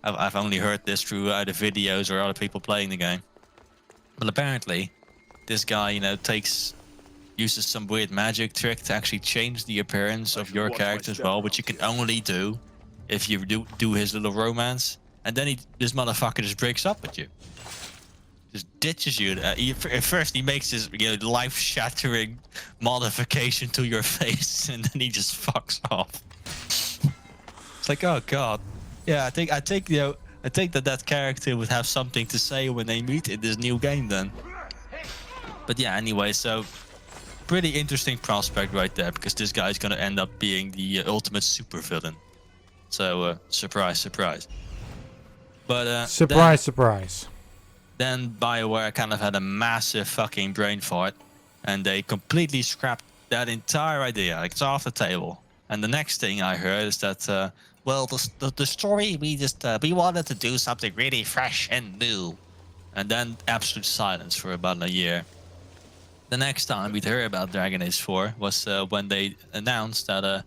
I've only heard this through either videos or other people playing the game. But apparently, this guy, you know, uses some weird magic trick to actually change the appearance of your character as well, which you can only do if you do his little romance. And then this motherfucker just breaks up with you. Just ditches you. At first he makes this, you know, life-shattering modification to your face, and then he just fucks off. It's like, oh god. Yeah, I think that character would have something to say when they meet in this new game then. But yeah, anyway, so pretty interesting prospect right there, because this guy's gonna end up being the ultimate supervillain. So surprise, surprise. But surprise. Then BioWare kind of had a massive fucking brain fart, and they completely scrapped that entire idea. Like, it's off the table. And the next thing I heard is that, well, the story, we wanted to do something really fresh and new. And then absolute silence for about a year. The next time we'd hear about Dragon Age 4 was when they announced that,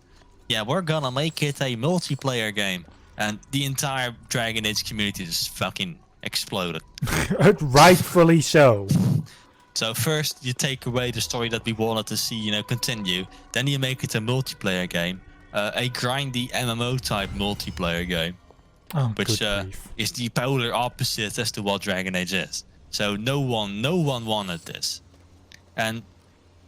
yeah, we're gonna make it a multiplayer game. And the entire Dragon Age community just fucking exploded. Rightfully so. So first you take away the story that we wanted to see, you know, continue. Then you make it a multiplayer game, a grindy MMO type multiplayer game, which is the polar opposite as to what Dragon Age is. So no one wanted this, and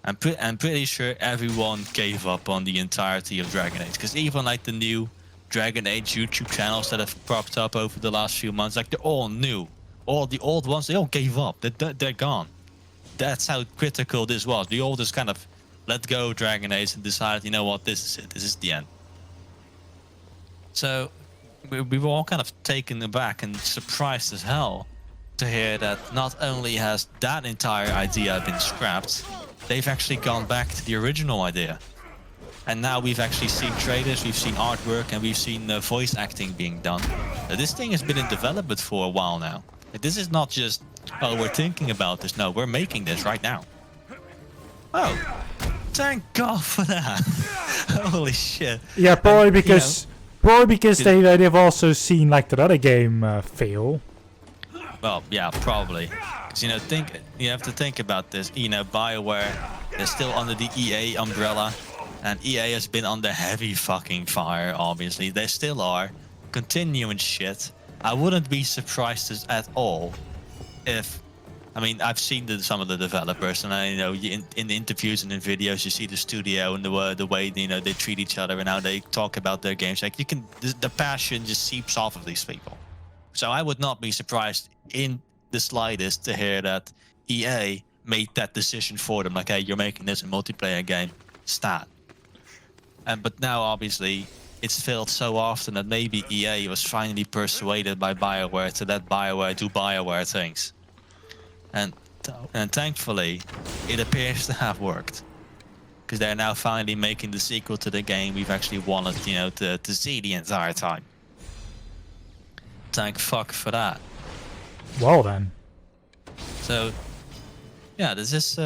I'm pretty sure everyone gave up on the entirety of Dragon Age, because even like the new Dragon Age YouTube channels that have popped up over the last few months, like, they're all new. All the old ones, they all gave up. They're gone. That's how critical this was. They all just kind of let go of Dragon Age and decided, you know what, this is it. This is the end. So we were all kind of taken aback and surprised as hell to hear that not only has that entire idea been scrapped, they've actually gone back to the original idea. And now we've actually seen trailers, we've seen artwork, and we've seen voice acting being done. This thing has been in development for a while now. This is not just, oh, we're thinking about this. No, we're making this right now. Oh, thank God for that. Holy shit. Yeah, probably because they've also seen like that other game fail. Well, yeah, probably. Because, you know, you have to think about this. You know, BioWare, they're still under the EA umbrella. And EA has been under heavy fucking fire, obviously. They still are. Continuing shit. I wouldn't be surprised at all if... I mean, I've seen some of the developers, and I know in the interviews and in videos, you see the studio and the way, you know, they treat each other and how they talk about their games. Like, you can... The passion just seeps off of these people. So I would not be surprised in the slightest to hear that EA made that decision for them. Like, hey, you're making this a multiplayer game. Stat. But now, obviously, it's failed so often that maybe EA was finally persuaded by BioWare to let BioWare do BioWare things. And thankfully, it appears to have worked. Because they're now finally making the sequel to the game we've actually wanted, you know, to see the entire time. Thank fuck for that. Well then. So, yeah, this is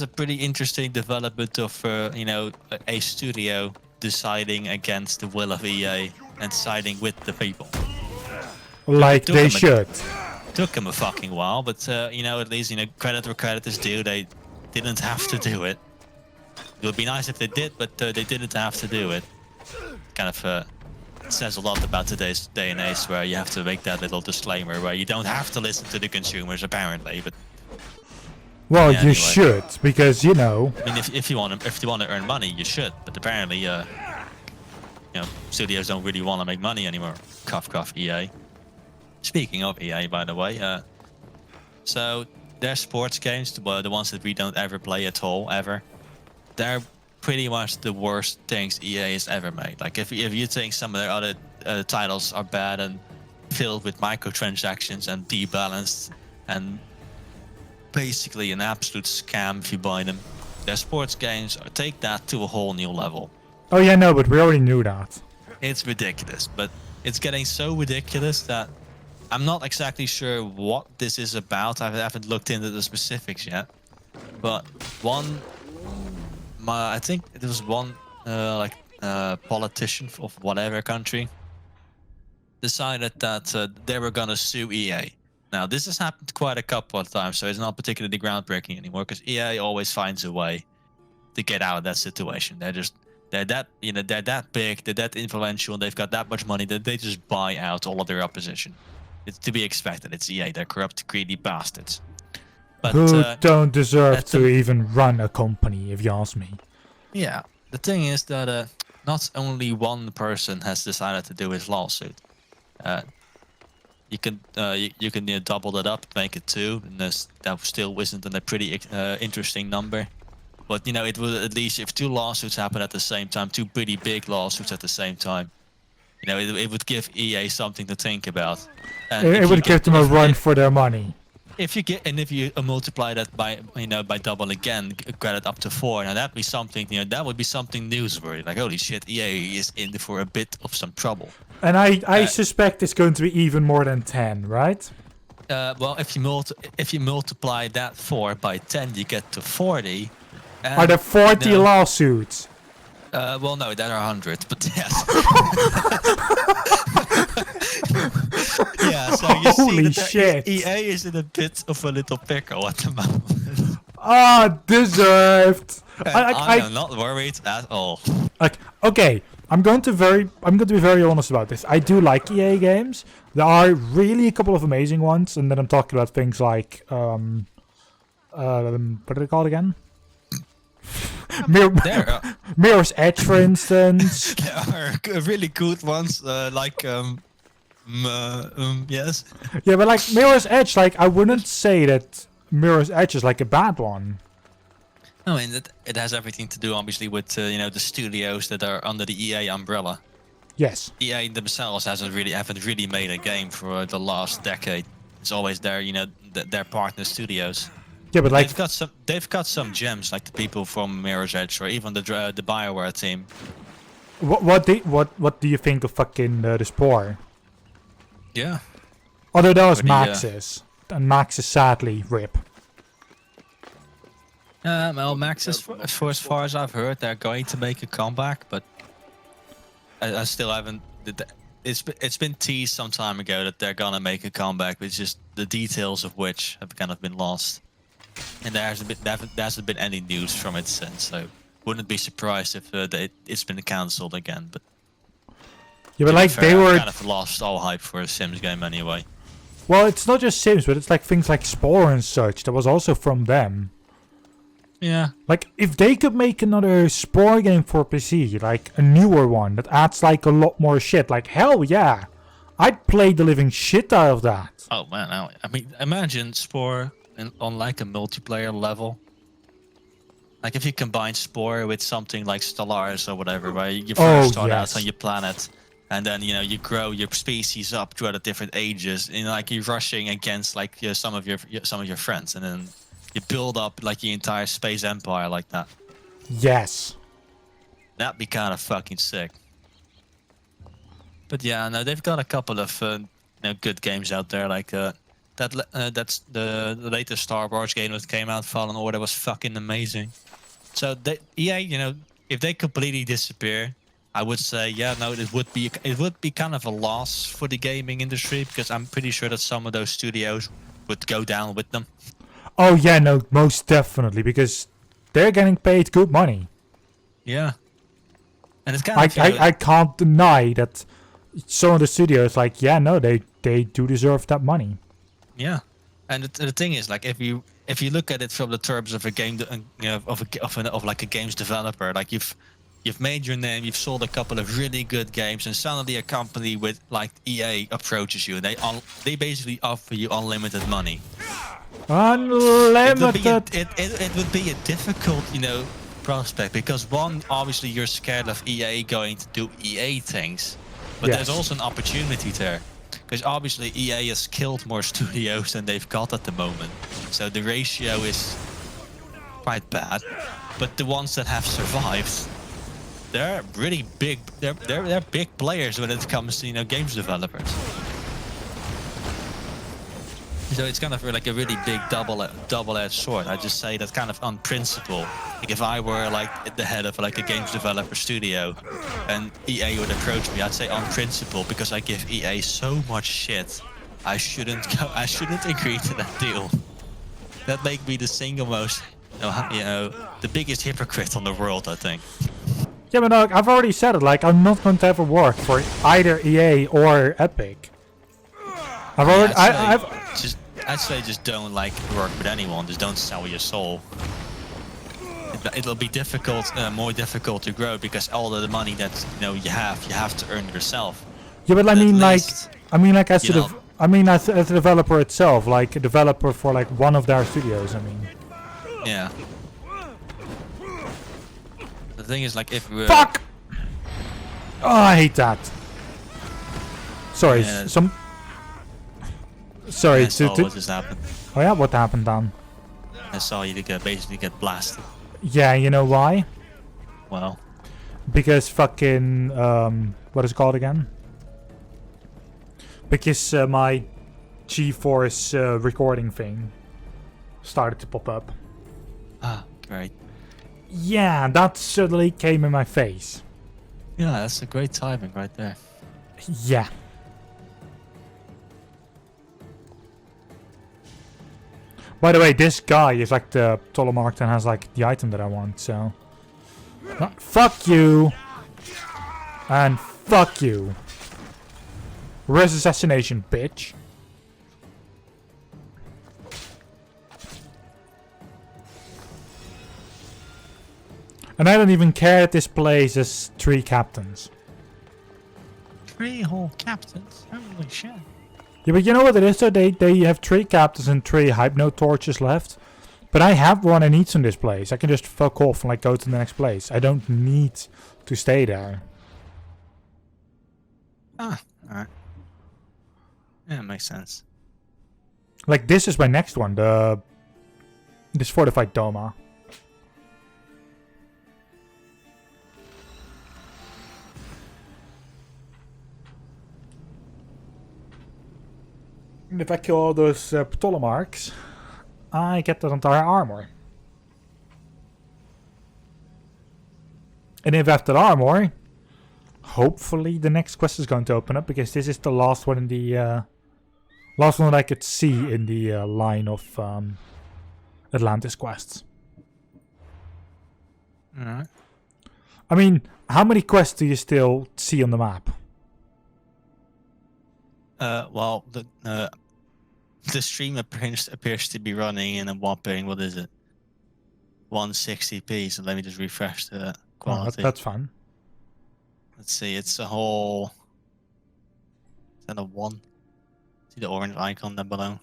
a pretty interesting development of, you know, a studio deciding against the will of EA and siding with the people. Like they should. Took them a fucking while, but, you know, at least, you know, credit where credit is due. They didn't have to do it. It would be nice if they did, but they didn't have to do it. Kind of says a lot about today's day and age, where you have to make that little disclaimer where you don't have to listen to the consumers, apparently, but... Well, yeah, you anyway. should, because, you know... I mean, if you want to earn money, you should. But apparently, you know, studios don't really want to make money anymore. Cough, cough, EA. Speaking of EA, by the way, so their sports games, the ones that we don't ever play at all, ever, they're pretty much the worst things EA has ever made. Like, if you think some of their other titles are bad and filled with microtransactions and debalanced and basically an absolute scam if you buy them, their sports games take that to a whole new level. Oh yeah, no, but we already knew that. It's ridiculous, but it's getting so ridiculous that I'm not exactly sure what this is about. I haven't looked into the specifics yet, but I think it was one politician of whatever country decided that they were gonna sue EA. Now this has happened quite a couple of times, so it's not particularly groundbreaking anymore because EA always finds a way to get out of that situation. They're that they're that big, they're that influential, they've got that much money that they just buy out all of their opposition. It's to be expected. It's EA. They're corrupt, greedy bastards. But, who don't deserve to even run a company, if you ask me. Yeah, the thing is that not only one person has decided to do his lawsuit. You can double that up, make it 2, and that still isn't a pretty interesting number. But it would at least, if 2 lawsuits happen at the same time, 2 pretty big lawsuits at the same time, it would give EA something to think about. And it would give them a run for their money. If you multiply that by by double again, get it up to 4, now that'd be something that would be something newsworthy. Like, holy shit, EA is in for a bit of some trouble. And I suspect it's going to be even more than 10, right? Well, if you multiply that 4 by 10, you get to 40. Are there 40 lawsuits? Well, no, there are 100, but yes. Yeah, so you Holy see that shit. EA is in a bit of a little pickle at the moment. Ah, deserved. I'm not worried at all. Like, okay, I'm going to be very honest about this. I do like EA games. There are really a couple of amazing ones, and then I'm talking about things like what are they called again? Mirror's Edge, for instance. There are really good ones, like yes. Yeah, but like Mirror's Edge, like I wouldn't say that Mirror's Edge is like a bad one. I mean, it has everything to do, obviously, with the studios that are under the EA umbrella. Yes. EA themselves haven't really made a game for the last decade. It's always their their partner studios. Yeah, but like they've got some gems, like the people from Mirror's Edge or even the BioWare team. What do you think of fucking the Spore? Yeah. Although that was Max's, and Max is sadly RIP. Well, Max is, for as far as I've heard, they're going to make a comeback, but I still haven't. It's been teased some time ago that they're gonna make a comeback, but it's just the details of which have kind of been lost, and there hasn't been any news from it since. So wouldn't be surprised if it's been cancelled again. But yeah, but like they were kind of lost all hype for a Sims game anyway. Well, it's not just Sims, but it's like things like Spore and such. That was also from them. Yeah. Like, if they could make another Spore game for PC, like a newer one that adds like a lot more shit, like hell yeah, I'd play the living shit out of that. Oh man, I mean, imagine Spore on like a multiplayer level. Like if you combine Spore with something like Stellaris or whatever, where you first start out on your planet, and then you grow your species up throughout the different ages, and like you're rushing against like some of your friends, and then you build up like the entire space empire like that. Yes. That'd be kind of fucking sick. But yeah, no, they've got a couple of good games out there. Like that's the latest Star Wars game that came out, Fallen Order, was fucking amazing. So EA, if they completely disappear, I would say it would be kind of a loss for the gaming industry, because I'm pretty sure that some of those studios would go down with them. Oh yeah, no, most definitely, because they're getting paid good money. Yeah. And it's kind of I can't deny that some of the studios, like, yeah, no, they do deserve that money. Yeah. And the thing is, like, if you look at it from the terms of a game, of like a games developer, like you've made your name, you've sold a couple of really good games, and suddenly a company with like EA approaches you, and they basically offer you unlimited money. Unlimited. It would be a difficult, prospect, because one, obviously you're scared of EA going to do EA things, but there's also an opportunity there, because obviously EA has killed more studios than they've got at the moment, so the ratio is quite bad. But the ones that have survived, they're really big. They're big players when it comes to games developers. So it's kind of like a really big double-edged sword. I just say that kind of on principle. Like if I were like at the head of like a games developer studio, and EA would approach me, I'd say on principle, because I give EA so much shit, I shouldn't agree to that deal. That make me the single most, the biggest hypocrite on the world, I think. Yeah, but no, I've already said it. Like, I'm not going to ever work for either EA or Epic. I'd say just don't like work with anyone. Just don't sell your soul. It'll be difficult, more difficult to grow because all of the money that you have to earn yourself. Yeah, but as a developer itself, like a developer for like one of their studios. I mean. Yeah. The thing is, like, if we're... Fuck! Oh, I hate that. Sorry, yeah. Sorry, I saw what just happened. Oh yeah, what happened, Dan? I saw you basically get blasted. Yeah, you know why? Well. Because fucking what is it called again? Because my GeForce recording thing started to pop up. Ah, great. Yeah, that suddenly came in my face. Yeah, that's a great timing right there. Yeah. By the way, this guy is like the Ptolemark and has like the item that I want, so... fuck you! And fuck you! Res assassination, bitch. And I don't even care that this place has 3 captains. 3 whole captains? Holy shit. Yeah, but you know what it is though? They have 3 captains and 3 hypno torches left. But I have one I need in this place. I can just fuck off and like go to the next place. I don't need to stay there. Ah, alright. Yeah, it makes sense. Like this is my next one, this fortified Doma. And if I kill all those Ptolemarks, I get that entire armor. And if after armor, hopefully the next quest is going to open up, because this is the last one in the last one that I could see in the line of Atlantis quests. Alright. I mean, how many quests do you still see on the map? Well, the stream appears to be running in a whopping, what is it? 160p, so let me just refresh the quality. Oh, that's fun. Let's see, it's a whole... Is that a 1? See the orange icon down below?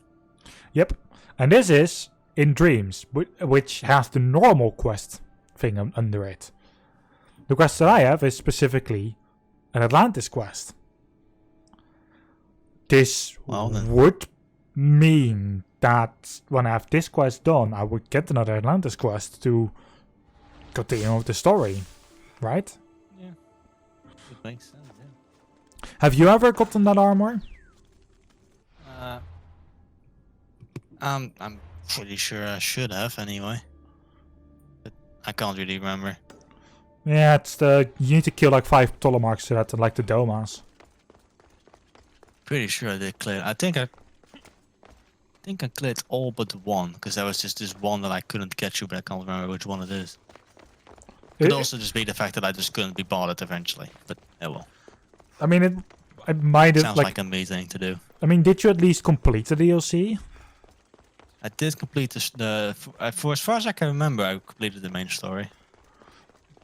Yep. And this is in Dreams, which has the normal quest thing under it. The quest that I have is specifically an Atlantis quest. This would mean that when I have this quest done, I would get another Atlantis quest to continue with the story, right? Yeah, it makes sense. Yeah. Have you ever gotten that armor? I'm pretty sure I should have anyway, but I can't really remember. Yeah, it's you need to kill like 5 Ptolemarks to that, like the Domas. Pretty sure I did clear. I think I cleared all but 1, because there was just this one that I couldn't get to, but I can't remember which one it is. Could also just be the fact that I just couldn't be bothered eventually, but oh well. I mean, it might have sounds like a me thing to do. I mean, did you at least complete the DLC? I did complete for as far as I can remember, I completed the main story.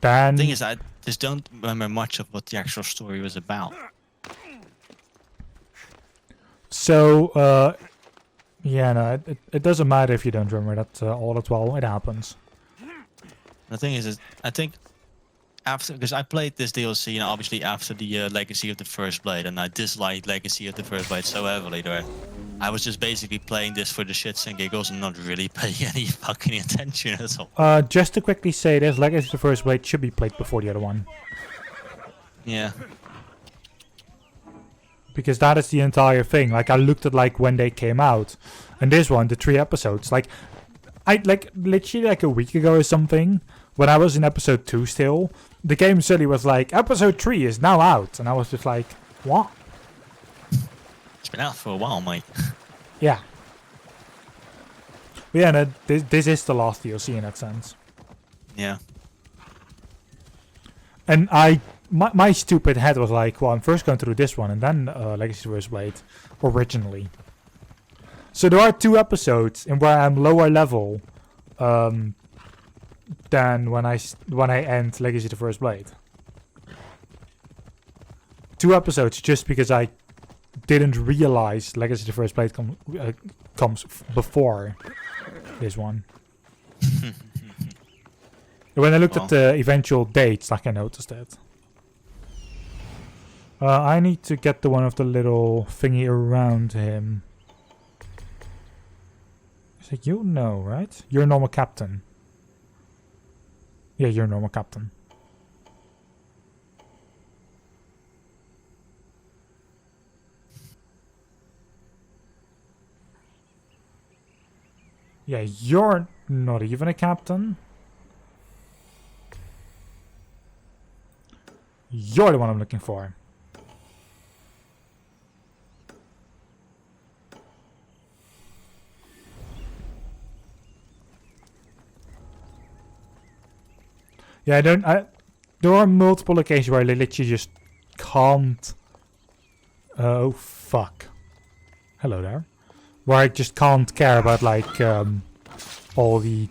Then the thing is, I just don't remember much of what the actual story was about. So, yeah, no, it doesn't matter if you don't remember that all at well. It happens. The thing is I think after, because I played this DLC, obviously after the Legacy of the First Blade, and I disliked Legacy of the First Blade so heavily that I was just basically playing this for the shits and giggles and not really paying any fucking attention at all. Just to quickly say this, Legacy of the First Blade should be played before the other one. Yeah. because that is the entire thing. Like, I looked at like when they came out, and this one, the 3 episodes, like, I like literally like a week ago or something, when I was in episode 2 still, the game suddenly was like, episode 3 is now out, and I was just like, what? It's been out for a while, mate. Yeah. But yeah, no, this is the last DLC in that sense. Yeah. And my stupid head was like, well, I'm first going through this one and then Legacy of Blade originally. So there are 2 episodes in where I'm lower level than when I end Legacy of the First Blade. 2 episodes just because I didn't realize Legacy of the First Blade comes before this one. When I looked at the eventual dates, like I noticed it. I need to get the one of the little thingy around him. Is it you? No, right? You're a normal captain. Yeah, you're a normal captain. Yeah, you're not even a captain. You're the one I'm looking for. Yeah, there are multiple occasions where I literally just can't... oh, fuck. Hello there. Where I just can't care about, like, all the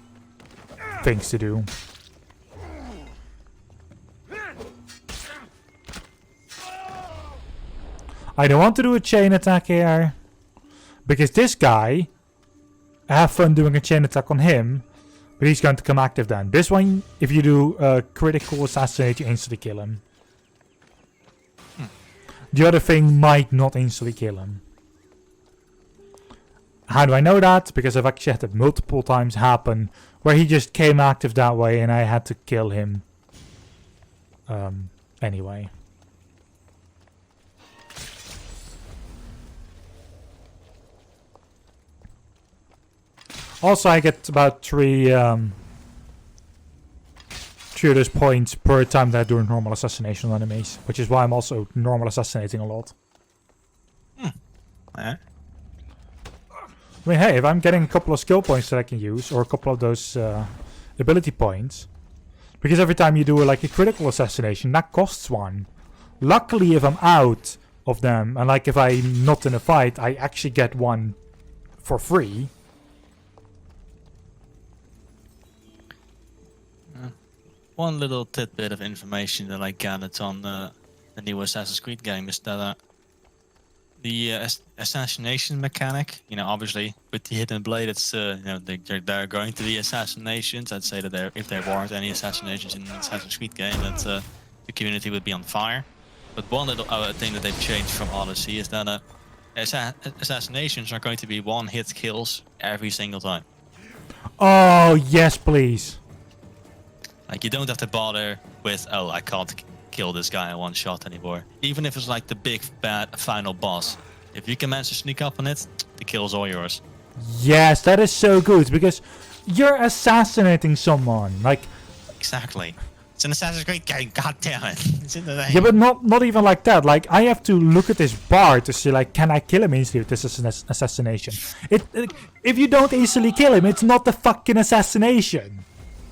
things to do. I don't want to do a chain attack here. Because this guy, I have fun doing a chain attack on him. But he's going to come active then. This one, if you do a critical assassinate, you instantly kill him. The other thing might not instantly kill him. How do I know that? Because I've actually had it multiple times happen where he just came active that way and I had to kill him. Anyway. Also, I get about 3 of those points per time that I do a normal assassination on enemies, which is why I'm also normal assassinating a lot. I mean, hey, if I'm getting a couple of skill points that I can use, or a couple of those ability points, because every time you do like a critical assassination, that costs 1. Luckily, if I'm out of them, and like if I'm not in a fight, I actually get 1 for free. One little tidbit of information that I gathered on the new Assassin's Creed game is that the assassination mechanic, you know, obviously with the hidden blade, it's you know, there are going to be assassinations. I'd say that if there weren't any assassinations in the Assassin's Creed game, that the community would be on fire. But one little thing that they've changed from Odyssey is that assassinations are going to be 1-hit kills every single time. Oh yes, please. Like, you don't have to bother with, oh, I can't kill this guy in 1 shot anymore. Even if it's like the big bad final boss. If you can manage to sneak up on it, the kill's all yours. Yes, that is so good, because you're assassinating someone. Like, exactly. It's an Assassin's Creed game, god damn it. It's in the name. Yeah, but not even like that. Like, I have to look at this bar to see, like, can I kill him instantly with this assassination? If you don't easily kill him, it's not the fucking assassination.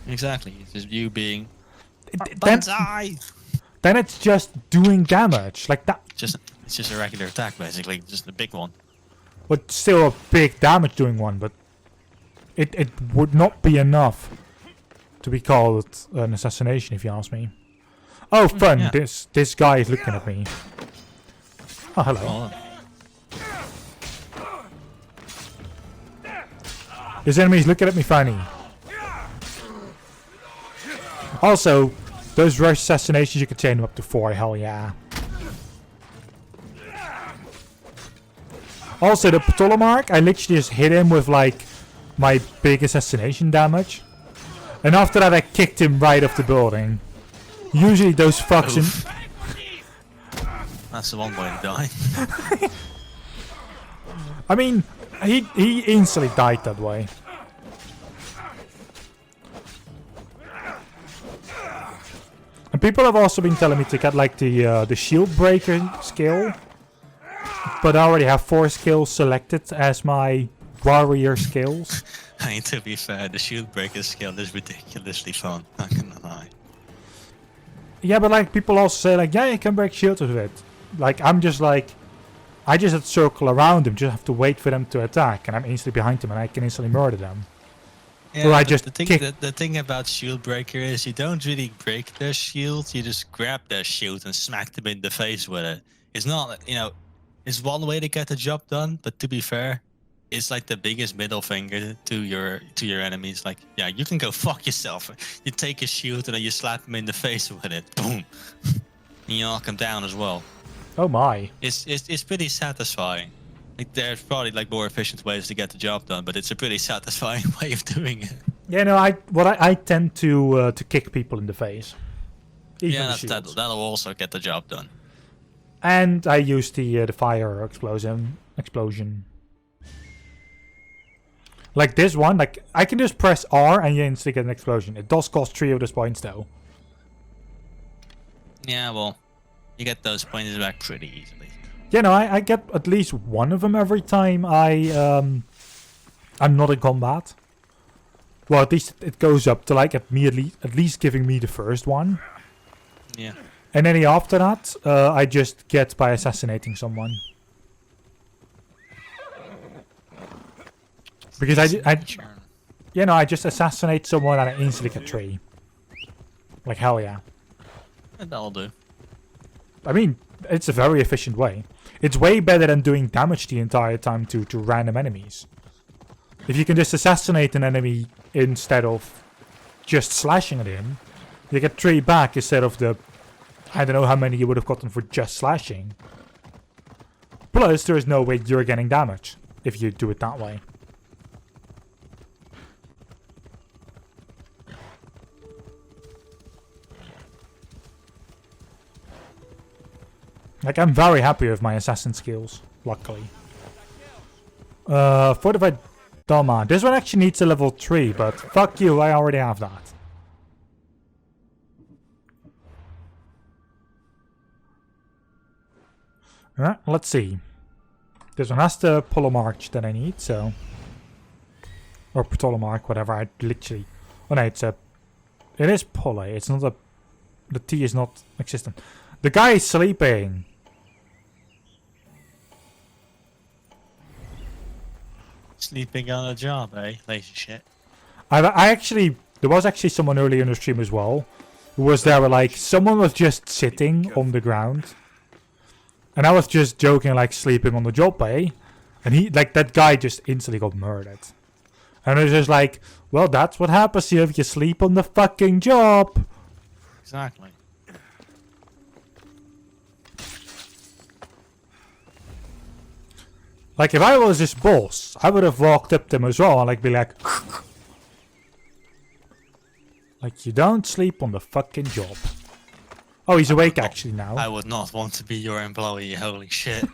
Exactly, it's just you being then it's just doing damage like that. It's just a regular attack, basically, just a big one. But still a big damage doing one, but it would not be enough to be called an assassination, if you ask me. Oh, fun! Yeah. This guy is looking at me. Oh, hello. This enemy is looking at me funny. Also, those rush assassinations, you can chain them up to 4, hell yeah. Also, the Ptolemy, I literally just hit him with, like, my big assassination damage. And after that, I kicked him right off the building. Usually those fucks That's the one way to die. I mean, he instantly died that way. And people have also been telling me to get like the shield breaker skill, but I already have 4 skills selected as my warrior skills. I mean, to be fair, the shield breaker skill is ridiculously fun. Not gonna lie. Yeah, but like people also say like, yeah, you can break shields with it. Like I'm just like, I just have to circle around them, just have to wait for them to attack, and I'm instantly behind them, and I can instantly murder them. Yeah, or I just the thing about shield breaker is you don't really break their shield. You just grab their shield and smack them in the face with it. It's not, you know, it's one way to get the job done. But to be fair, it's like the biggest middle finger to your enemies. Like, yeah, you can go fuck yourself. You take a shield and then you slap them in the face with it. Boom, and you knock them down as well. Oh my! It's pretty satisfying. Like, there's probably like more efficient ways to get the job done, but it's a pretty satisfying way of doing it. Yeah, no, I tend to kick people in the face. Yeah, that'll also get the job done. And I use the fire explosion. Like this one, like I can just press R and you instantly get an explosion. It does cost 3 of those points though. Yeah, well, you get those points back pretty easily. Yeah, no, I get at least one of them every time I'm not in combat. Well, at least it goes up to like at least giving me the first one. Yeah. And any after that, I just get by assassinating someone. Because I just assassinate someone and I instantly get 3. Like hell yeah. And that'll do. I mean, it's a very efficient way. It's way better than doing damage the entire time to random enemies. If you can just assassinate an enemy instead of just slashing at him, you get 3 back instead of the, I don't know how many you would have gotten for just slashing. Plus, there is no way you're getting damage if you do it that way. Like, I'm very happy with my assassin skills, luckily. Fortified Doma. This one actually needs a level 3, but fuck you, I already have that. Alright, let's see. This one has the Polemarch that I need, so... Or Ptolemarch, whatever, I literally... Oh no, it's a... It is Pole, it's not a... The T is not existent. The guy is sleeping! Sleeping on a job, eh? Lazy shit. I actually... There was actually someone earlier in the stream as well. Who was there, like, someone was just sitting on the ground. And I was just joking, like, sleeping on the job, eh? And he, like, that guy just instantly got murdered. And it was just like, well, that's what happens here if you sleep on the fucking job. Exactly. Like, if I was his boss, I would have walked up to him as well and, like, be like... Like, you don't sleep on the fucking job. Oh, he's awake actually now. I would not want to be your employee, holy shit.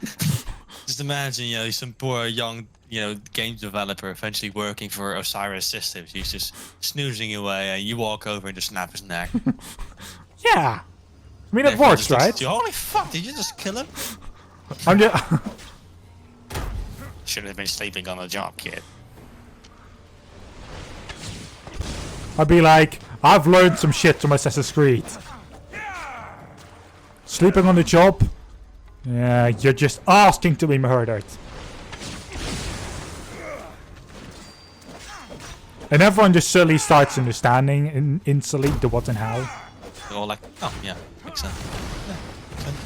Just imagine, you know, some poor young, you know, game developer eventually working for Osiris Systems. He's just snoozing away and you walk over and just snap his neck. Yeah. I mean, it works, right? Holy fuck, did you just kill him? I'm just... Should have been sleeping on the job, kid. I'd be like, I've learned some shit from Assassin's Creed. Sleeping on the job? Yeah, you're just asking to be murdered. And everyone just suddenly starts understanding instantly the what and how. They're all like, oh yeah, makes sense. Yeah, makes sense.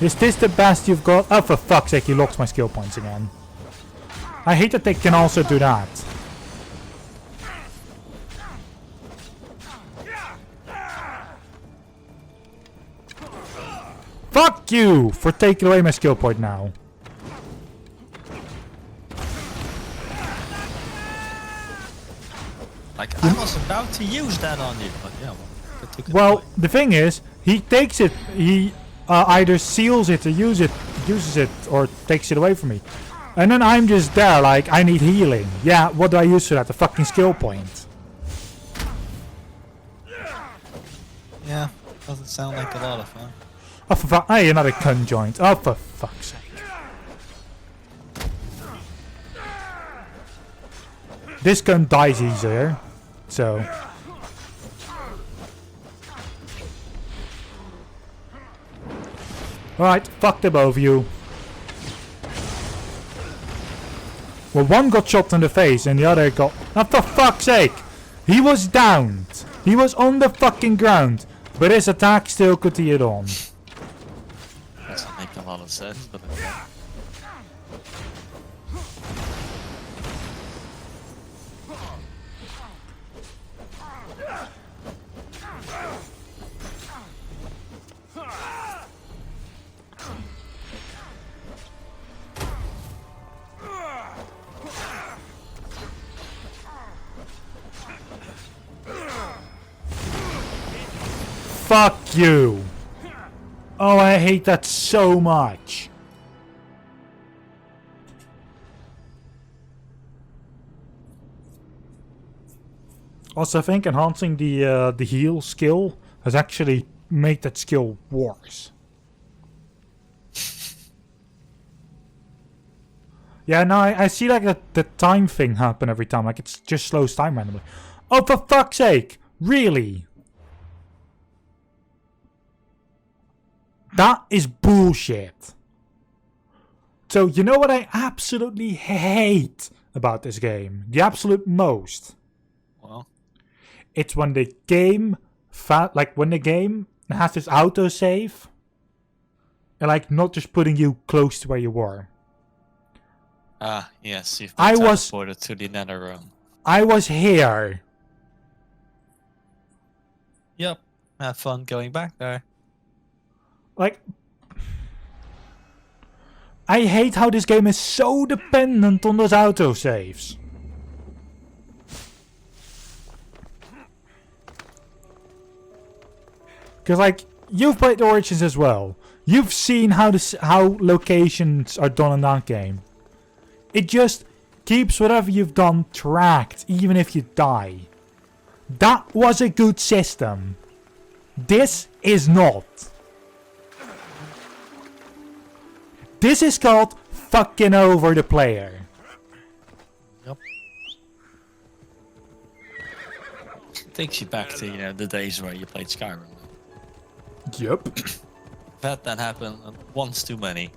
Is this the best you've got? Oh, for fuck's sake, he locked my skill points again. I hate that they can also do that. Fuck you for taking away my skill point now. Like, I was about to use that on you, but yeah, well, Well, the thing is, He takes it. He either seals it or uses it, or takes it away from me. And then I'm just there like, I need healing. Yeah, what do I use for that? A fucking skill point. Yeah, doesn't sound like a lot of fun. Oh, for fuck. Hey, another cunt joint. Oh, for fuck's sake. This gun dies easier. So. Alright, fuck the both of you. Well, one got shot in the face and the other got... Oh, for fuck's sake! He was downed. He was on the fucking ground. But his attack still continued on. Doesn't make a lot of sense, but okay. Fuck you! Oh, I hate that so much. Also, I think enhancing the heal skill has actually made that skill worse. Yeah, no, I see like the time thing happen every time. Like it just slows time randomly. Oh, for fuck's sake! Really? That is bullshit. So, you know what I absolutely hate about this game? The absolute most. Well, it's when the game, when the game has this autosave, and like not just putting you close to where you were. ah, yes, you've been transported to the nether room. I was here. Yep, have fun going back there. Like, I hate how this game is so dependent on those autosaves. Because, like, you've played Origins as well. You've seen how locations are done in that game. It just keeps whatever you've done tracked, even if you die. That was a good system. This is not. This is called fucking over the player. Yep. Takes you back to, the days where you played Skyrim. Yep. That happened once too many.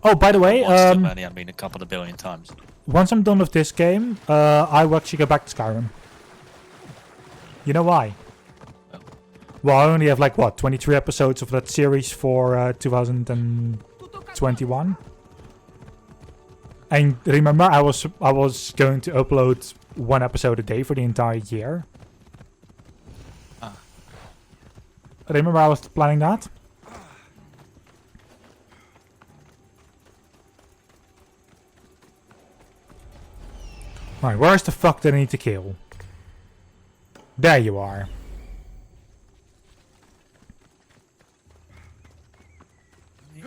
Oh, by the way, Once too many, I mean a couple of billion times. Once I'm done with this game, I will actually go back to Skyrim. You know why? Well, I only have like, what, 23 episodes of that series for 2021. And remember, I was going to upload one episode a day for the entire year. Ah. Remember I was planning that? Right, where's the fuck that I need to kill? There you are.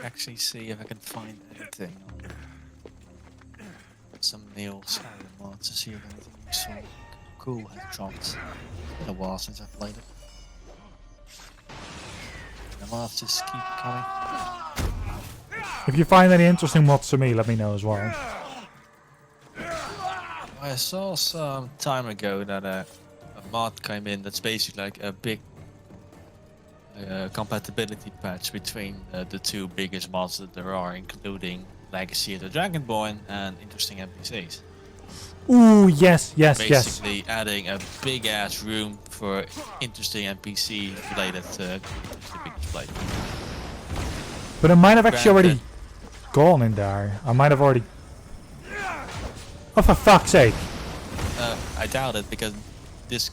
Actually see if I can find anything on some new Skyrim mods to see if anything useful cool has dropped. It's been a while since I've played it. The mods just keep coming. If you find any interesting mods for me, let me know as well. I saw some time ago that a mod came in that's basically like a big compatibility patch between the two biggest mods that there are, including Legacy of the Dragonborn and Interesting NPCs. Ooh, yes, yes, Basically adding a big ass room for interesting NPC related to the biggest play. But I might have actually already gone in there. I might have already... Oh, for fuck's sake. I doubt it, because this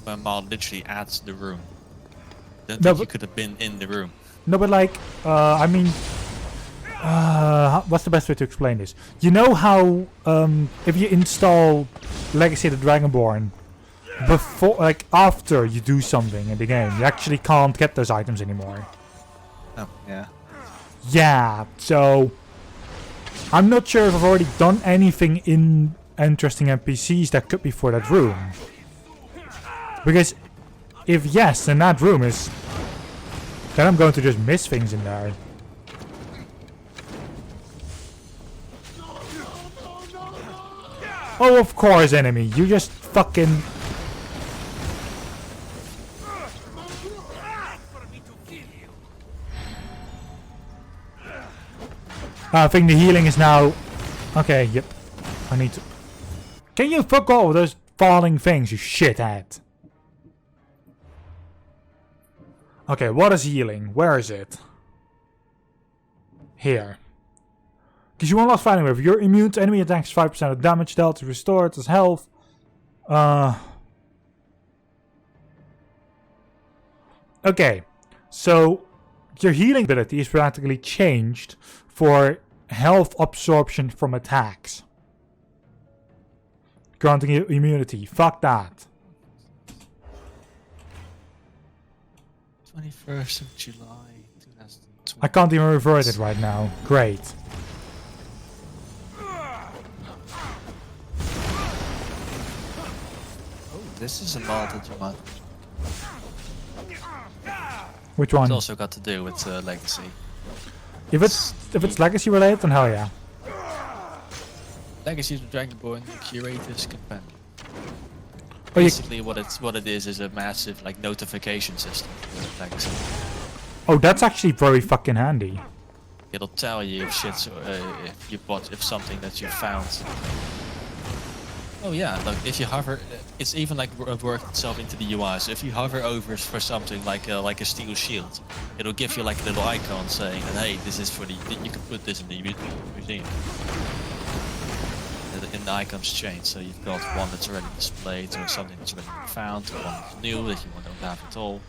mod literally adds the room. Don't No, think you but- could have been in the room. No, but like, I mean... what's the best way to explain this? You know how, if you install Legacy of the Dragonborn, before, like after you do something in the game. You actually can't get those items anymore. Oh, yeah. Yeah, so I'm not sure if I've already done anything in interesting NPCs that could be for that room. Because if yes, then that room is... Then I'm going to just miss things in there. Oh, of course, enemy. You just fucking... I think the healing is now... Okay, yep. I need to... Can you fuck off with those falling things, you shithead? Okay, what is healing? Where is it? Here. Because you unlock fighting with. You're immune to enemy attacks, 5% of damage dealt to restore it as health. Okay, so your healing ability is practically changed for health absorption from attacks. Granting you immunity. Fuck that. 21st of July 2020. I can't even revert it right now. Great. Oh, this is a mod that you might... Which one? It's also got to do with Legacy. If it's legacy related, then hell yeah. Legacy of the Dragonborn Curator's Companion. Oh, you, Basically, what it is a massive like notification system for Legacy. oh, that's actually very fucking handy. It'll tell you if shit's if something that you found. Oh yeah, look, if you hover, it's even like worked itself into the UI. So if you hover over for something like a steel shield, it'll give you like a little icon saying that hey, this is for the you can put this in the museum. In the icons change, so you've got one that's already displayed, or something that's already been found, or one that's new that you don't have at all.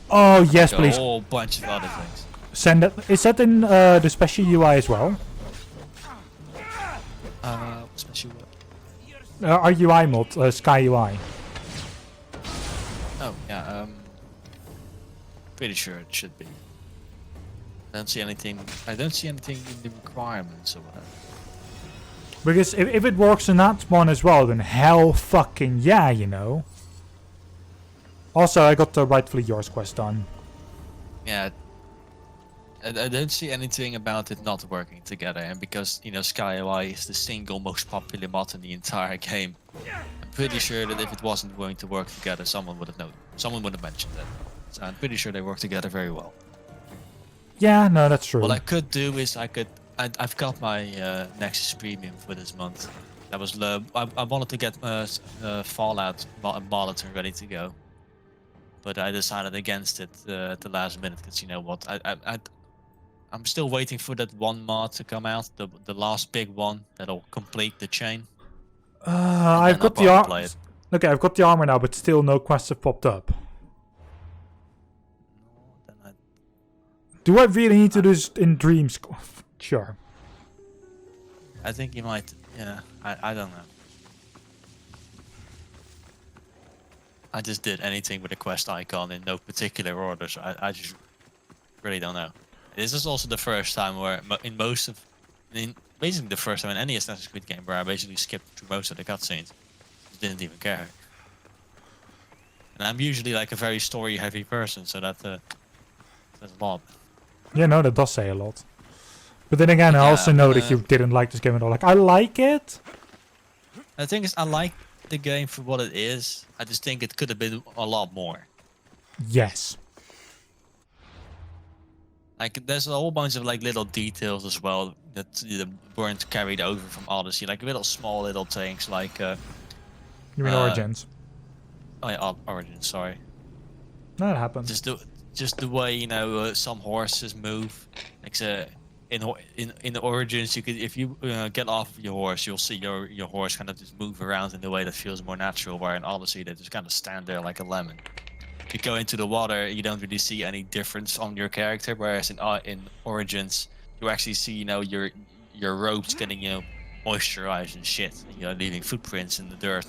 Oh yes, Like please. A whole bunch of other things. Send that. Is that in the special UI as well? Special what? Our UI mod, Sky UI. Oh yeah, pretty sure it should be. I don't see anything in the requirements or whatever. Because if it works in that one as well, then hell fucking yeah, you know. Also, I got the Rightfully Yours quest done. Yeah, I don't see anything about it not working together, and because you know Sky UI is the single most popular mod in the entire game, I'm pretty sure that if it wasn't going to work together, someone would have known. Someone would have mentioned it. So I'm pretty sure they work together very well. Yeah, no, that's true. What I could do is I've got my Nexus Premium for this month. That was I wanted to get Fallout monitor ready to go, but I decided against it at the last minute because you know what, I'm still waiting for that one mod to come out, the last big one that'll complete the chain. I've got the armor. Okay, I've got the armor now, but still no quests have popped up. Do I really need to do this in Dreams? Sure. I think you might. Yeah, I don't know. I just did anything with a quest icon in no particular order, so I just really don't know. This is also the first time where basically the first time in any Assassin's Creed game where I basically skipped through most of the cutscenes. Just didn't even care. And I'm usually like a very story-heavy person, so that's a lot. Yeah, no, that does say a lot. But then again, I also know that you didn't like this game at all. Like, I like it. The thing is, I like the game for what it is. I just think it could have been a lot more. Yes. Like, there's a whole bunch of like little details as well that weren't carried over from Odyssey. Like small little things, like. You mean Origins? Oh yeah, Origins. Sorry. No, it happens. Just the way you know some horses move. Like in Origins, you could if you get off of your horse, you'll see your horse kind of just move around in a way that feels more natural. Where in Odyssey, they just kind of stand there like a lemon. If you go into the water, you don't really see any difference on your character. Whereas in Origins, you actually see your robes getting moisturized and shit, leaving footprints in the dirt.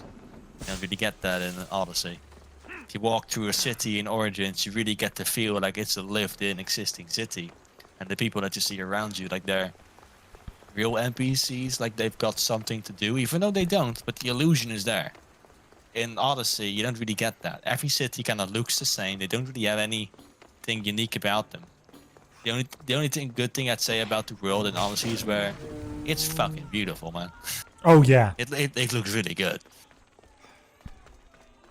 You don't really get that in Odyssey. If you walk through a city in Origins, you really get to feel like it's a lived-in existing city. And the people that you see around you, like they're real NPCs, like they've got something to do, even though they don't, but the illusion is there. In Odyssey, you don't really get that. Every city kind of looks the same. They don't really have anything unique about them. The only good thing I'd say about the world in Odyssey is where it's fucking beautiful, man. Oh yeah. It looks really good.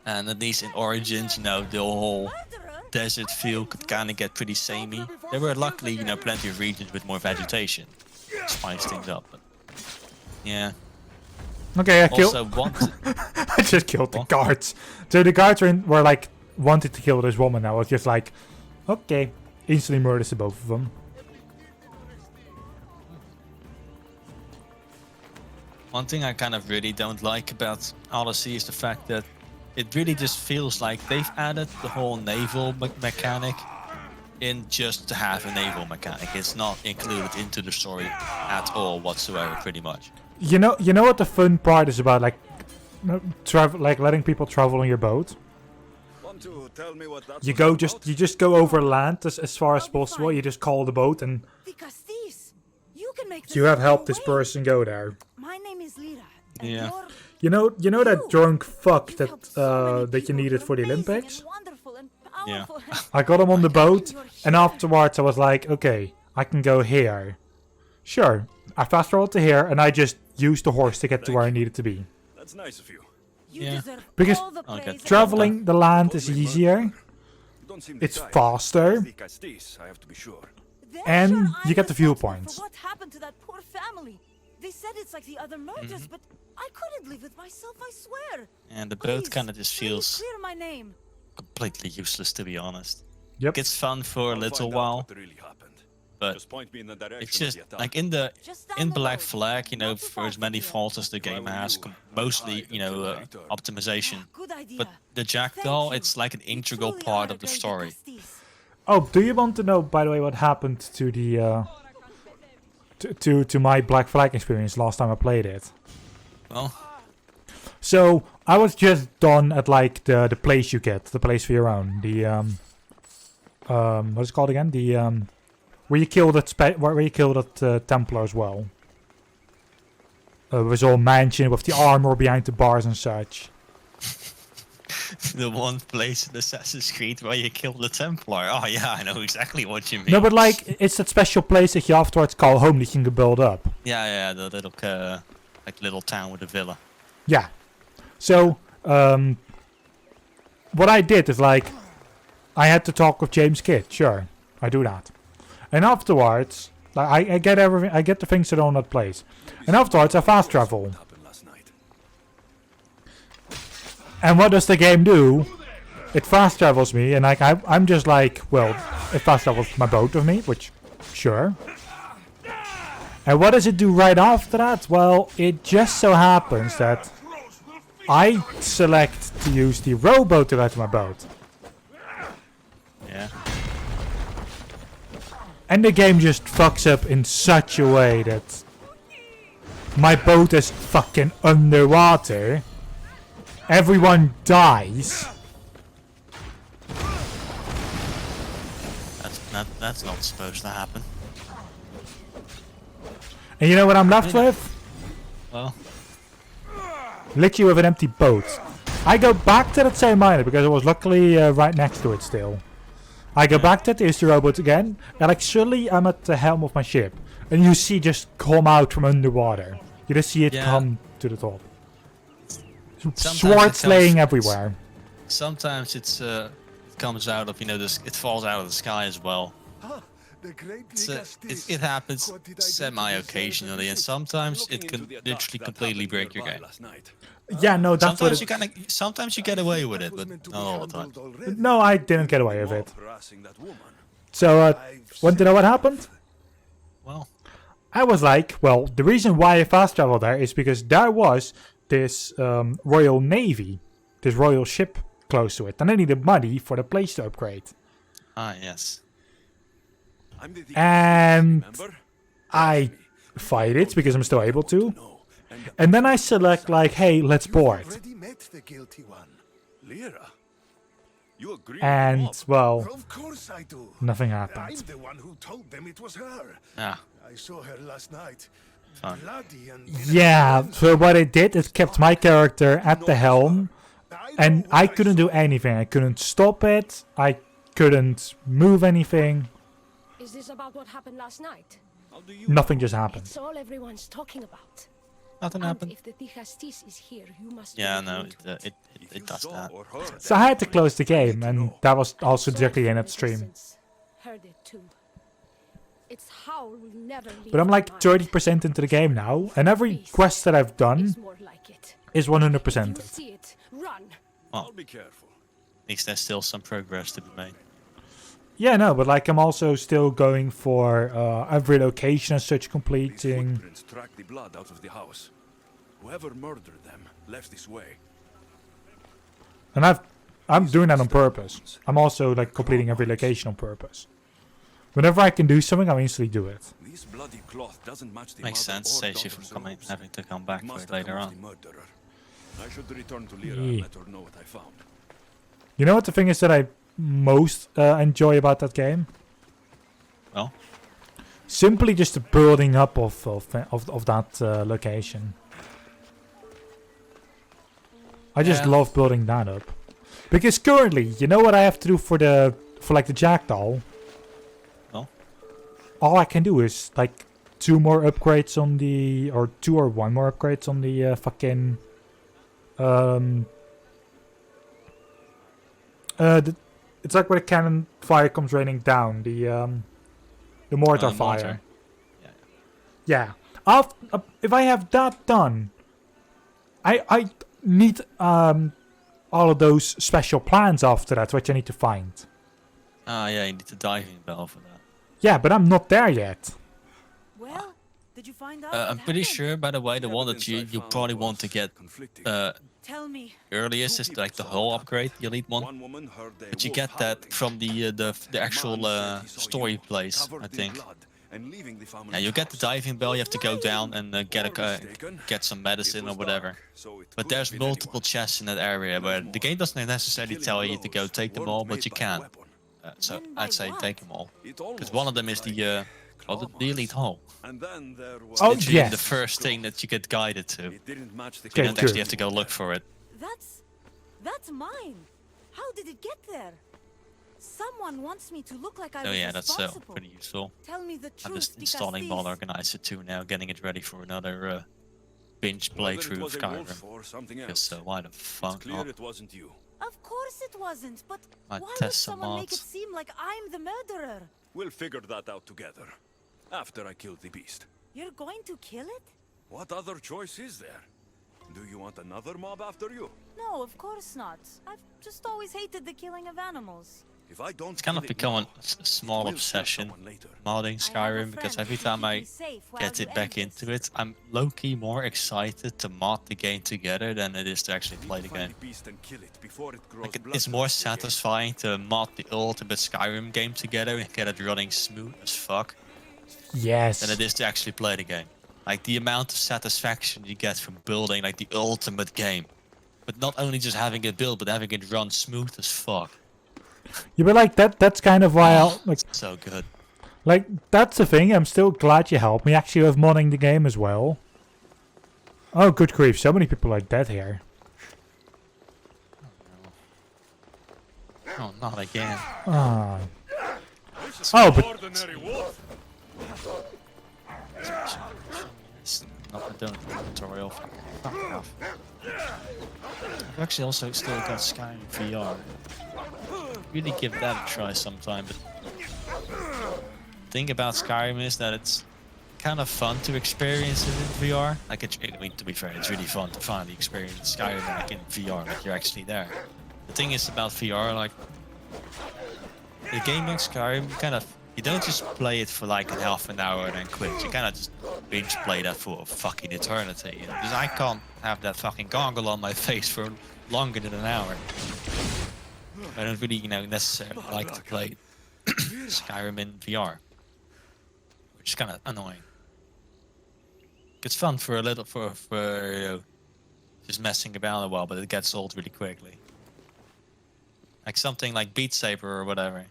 And at least in Origins, you know, the whole desert feel could kind of get pretty samey. There were luckily, you know, plenty of regions with more vegetation. Spice things up, but yeah. Okay, I killed. Also, I just killed the guards. So the guards were like wanted to kill this woman. I was just like, okay, instantly murders the both of them. One thing I kind of really don't like about Odyssey is the fact that it really just feels like they've added the whole naval mechanic in just to have a naval mechanic. It's not included into the story at all whatsoever, pretty much. You know what the fun part is about, like letting people travel on your boat. You just go over land as far as possible. You just call the boat and you have helped this person go there. My name is Lira. Yeah. You know that drunk fuck that you needed for the Olympics? Yeah. I got him on the boat, and afterwards I was like, okay, I can go here. Sure, I fast traveled to here, and I just used the horse to get to where I needed to be. That's nice of you. Yeah. Because traveling the land is easier, it's faster, and you get the viewpoints. What happened to that poor family? They said it's like the other murders, but I couldn't live with myself, I swear. And the boat kind of just feels clear my name. completely useless, to be honest. Yep. It's fun for a little while, but it's just like in Black Flag, you know, for as many faults as the game has, mostly, you know, optimization. Good idea. But the Jackdaw, it's like an integral part of the story. Oh, do you want to know, by the way, what happened to the to my Black Flag experience last time I played it? Well, so I was just done at like the place you get, the place for your own, the what is it called again? The where you kill that Templar as well. It was all mansion with the armor behind the bars and such. the one place in Assassin's Creed where you kill the Templar. Oh yeah, I know exactly what you mean. No, but like it's that special place that you afterwards call home that you can build up. Yeah, the little like little town with a villa. Yeah. So what I did is like I had to talk with James Kidd. Sure, I do that, and afterwards like, I get everything. I get the things that are on that place, and afterwards I fast travel. And what does the game do? It fast travels me, and like I'm just like, well, it fast travels my boat with me, which, sure. And what does it do right after that? Well, it just so happens that I select to use the rowboat to ride my boat. Yeah. And the game just fucks up in such a way that my boat is fucking underwater. Everyone dies. That's not supposed to happen. And you know what I'm left with? Well, Literally with an empty boat. I go back to that same island because I was luckily right next to it still. I go back to the rowboat again, and like suddenly I'm at the helm of my ship, and you see just come out from underwater. You just see it come to the top. Swords laying everywhere. Sometimes it comes out of, you know, it falls out of the sky as well. It happens semi-occasionally, and sometimes it can literally completely break your game. Yeah, no, that's sometimes you get away with it, but not all the time. No, I didn't get away with it. So, want to know what happened? Well, I was like, well, the reason why I fast traveled there is because there was this Royal Navy, this royal ship close to it, and I needed money for the place to upgrade. Ah, yes. And I fight it because I'm still able to. And then I select like, hey, let's board. met the guilty one, Lyra. You agree And, with well, Of course I do. nothing I'm happened. the one who told them it was her. Yeah, I saw her last night. fine. Bloody and Yeah, so what it did, it kept my character at the helm, and I couldn't do anything. I couldn't stop it, I couldn't move anything, Is this about what happened last night? How do you nothing just happened. It's all everyone's talking about. Nothing And happened. if the Tigastis is here, you must Yeah, look no, into if you it does saw that. or heard So I had to close the game, and that was also Saw it directly in from that a stream. distance. Heard it too. Its howl will never leave But I'm my like mind. 30% into the game now, and every quest that I've done It's more like it. is You 100%ed. see it, run. I'll be careful. At least there's still some progress to be made. Yeah, no, but like I'm also still going for every location as such, These completing. footprints track the blood out of the house. Whoever murdered them left this way. And I'm doing that on purpose. I'm also like completing every location on purpose. Whenever I can do something, I'll instantly do it. This bloody cloth doesn't match the Makes mother sense. or Saves you daughter's from robes. having to come back It for must it have later come on. from the murderer. I should return to Lyra Yeah. and let her know what I found. You know what the thing is that I most enjoy about that game? Well, Simply just the building up of that location. I just Yeah. love building that up. Because currently, you know what I have to do for like the Jackdaw? No. All I can do is like 2 more upgrades on the, or 2 or 1 more upgrades on the fucking it's like where the cannon fire comes raining down, the mortar fire. mortar. Yeah. If I have that done, I need all of those special plans after that, which I need to find. Ah, yeah, you need the diving bell for that. Yeah, but I'm not there yet. Well, did you find out? I'm what pretty happened? sure, by the way, the one that Evidence I you found probably was want to get conflicting. Tell me. earliest Two is people like the saw whole it. upgrade, the elite one. One woman heard a But you wolf get that howling. from the A actual man said he saw story you place, covered I in think. blood and leaving the Yeah, family's you get the house. diving bell. You have to go down and get Or a mistaken, get some it medicine or was whatever. dark, so it But could have there's been multiple anyone. chests in that area where the game doesn't necessarily Killing tell you to go blows take them weren't all, but made you by the can. weapon. So Then by I'd say what? take them all. It Because one of them is almost the looked called like the elite hole. And then there was Oh, Literally yes. the first thing that you get guided to. It didn't match the Okay, You don't good. actually have to go look for it. That's mine. How did it get there? Someone wants me to look like I Oh was yeah, that's responsible. pretty useful. Tell me the truth. I'm just installing Tigastis. Ball Organizer 2 now, getting it ready for another binge Whether it playthrough of was a wolf Skyrim. or something Because else. why the It's fuck clear not? it wasn't you. Of course it wasn't, but I why would test some someone make it mods. seem like I'm the murderer? We'll figure that out together. After I kill the beast. You're going to kill it? What other choice is there? Do you want another mob after you? No, of course not. I've just always hated the killing of animals. If I don't It's kind of kill it become now, a small we'll kill obsession someone later. modding I have a Skyrim because friend every who time keep I me safe while get you it back end this. into it, I'm low-key more excited to mod the game together than it is to actually Need play to the find game. the beast and kill it before it grows Like it's more bloodthirsty again. satisfying to mod the ultimate Skyrim game together and get it running smooth as fuck Yes. than it is to actually play the game. Like the amount of satisfaction you get from building like the ultimate game. But not only just having it built, but having it run smooth as fuck. Yeah, but like that's kind of why I like So good. like that's the thing. I'm still glad you helped me actually with modding the game as well. Oh, good grief! So many people are dead here. Oh, not again. Ah. Oh, but Ordinary wolf. It's not a donut tutorial. Fuck off. I've actually also still got Skyrim VR. Really give that a try sometime, but the thing about Skyrim is that it's kind of fun to experience it in VR. Like, I mean, to be fair, it's really fun to finally experience Skyrim like in VR, like you're actually there. The thing is about VR, like, the game like Skyrim, you don't just play it for like half an hour and then quit. You kind of just binge play that for a fucking eternity. You know? Because I can't have that fucking goggle on my face for longer than an hour. I don't really, necessarily like to play Skyrim in VR, which is kind of annoying. It's fun for a little, for just messing about a while, but it gets old really quickly. Like something like Beat Saber or whatever.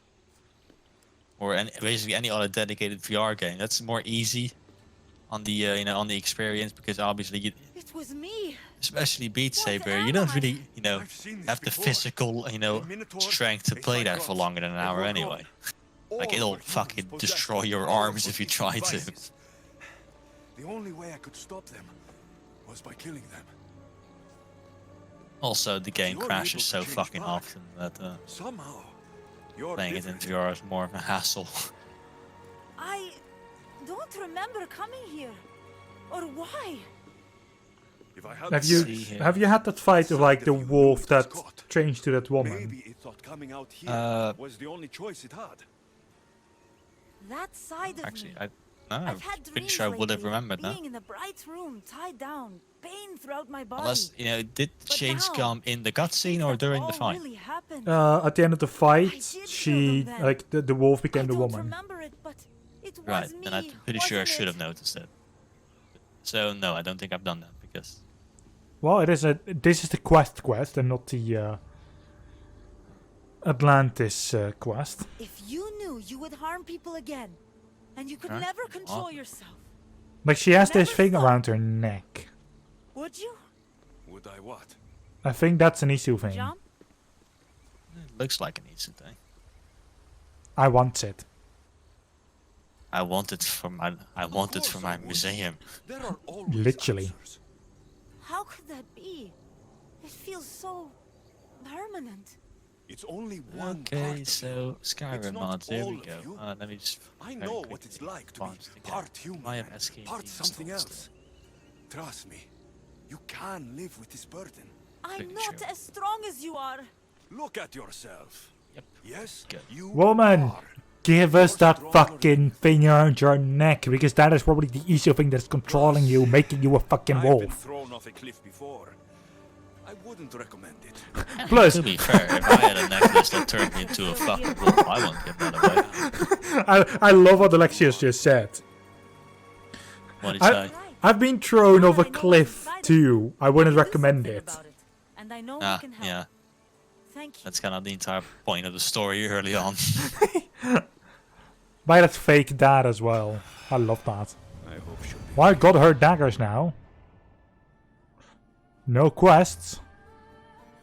Or basically any other dedicated VR game. That's more easy on the you know, on the experience, because obviously you, It was me. especially Beat What Saber, you am don't I? really, you know, I've seen this have the before. physical, you know, A minotaur, strength to a play that for Cyclops, longer than an a hour Gorgon. anyway. All Like it'll were humans fucking possessed destroy with your powerful arms if you try to. devices. The only way I could stop them was by killing them. Also, the game You're crashes able to so change fucking back. often that Somehow, you're playing it in different. VR is more of a hassle. I don't remember coming here. Or why? If I had Have the you See here. have you had that fight of like the wolf that changed to that woman? Maybe it thought coming out here was the only choice it had. That side of Actually, me. I'm I've had pretty dreams sure I would have lately of remembered now. being in a bright room, tied down, pain throughout my body. Unless, you know, did the But change now, come in the cutscene or that during the all fight? really happened. At the end of the I fight, did she kill them then. like the wolf became I the don't woman. remember it, but it was Right, me. then I'm pretty sure I wasn't should it? have noticed it. So no, I don't think I've done that because Well, it is a. This is the quest, and not the Atlantis quest. If you knew you would harm people again, and you could Huh? never control What? yourself, Like she has this Never thing thought- around her neck. would you? Would I what? I think that's an issue thing. Jump? it looks like an easy thing. I want it. I want it for my course I would. museum. There are always Literally. answers. How could that be? It feels so permanent. It's only one part Okay, of so It's Skyrim not mods, there we all of go. you. Let me just I very know what quickly it's like to be advance again. part human, I have and SKT part something installed else. still. Trust me, you can live with this burden. I'm Pretty not sure. as strong as you are. Look at yourself. Yep. Yes, Good. you Woman, are. give us that You're fucking thing around your neck, because that is probably the issue thing that's controlling you, making you a fucking I've been wolf. thrown off a cliff before. I wouldn't recommend it. Plus, To be fair, if I had a necklace that turned me into a fucking wolf, I won't give that away. I love what Alexius just said. What did you say? I've been thrown Now off that a I know cliff what's inside of too. I wouldn't I'll do recommend something it. about And I know we Ah, can help. yeah, Thank you. that's kind of the entire point of the story early on. Buy that fake dad as well. I love that. I hope she'll be. Well, I got her daggers now. No quests.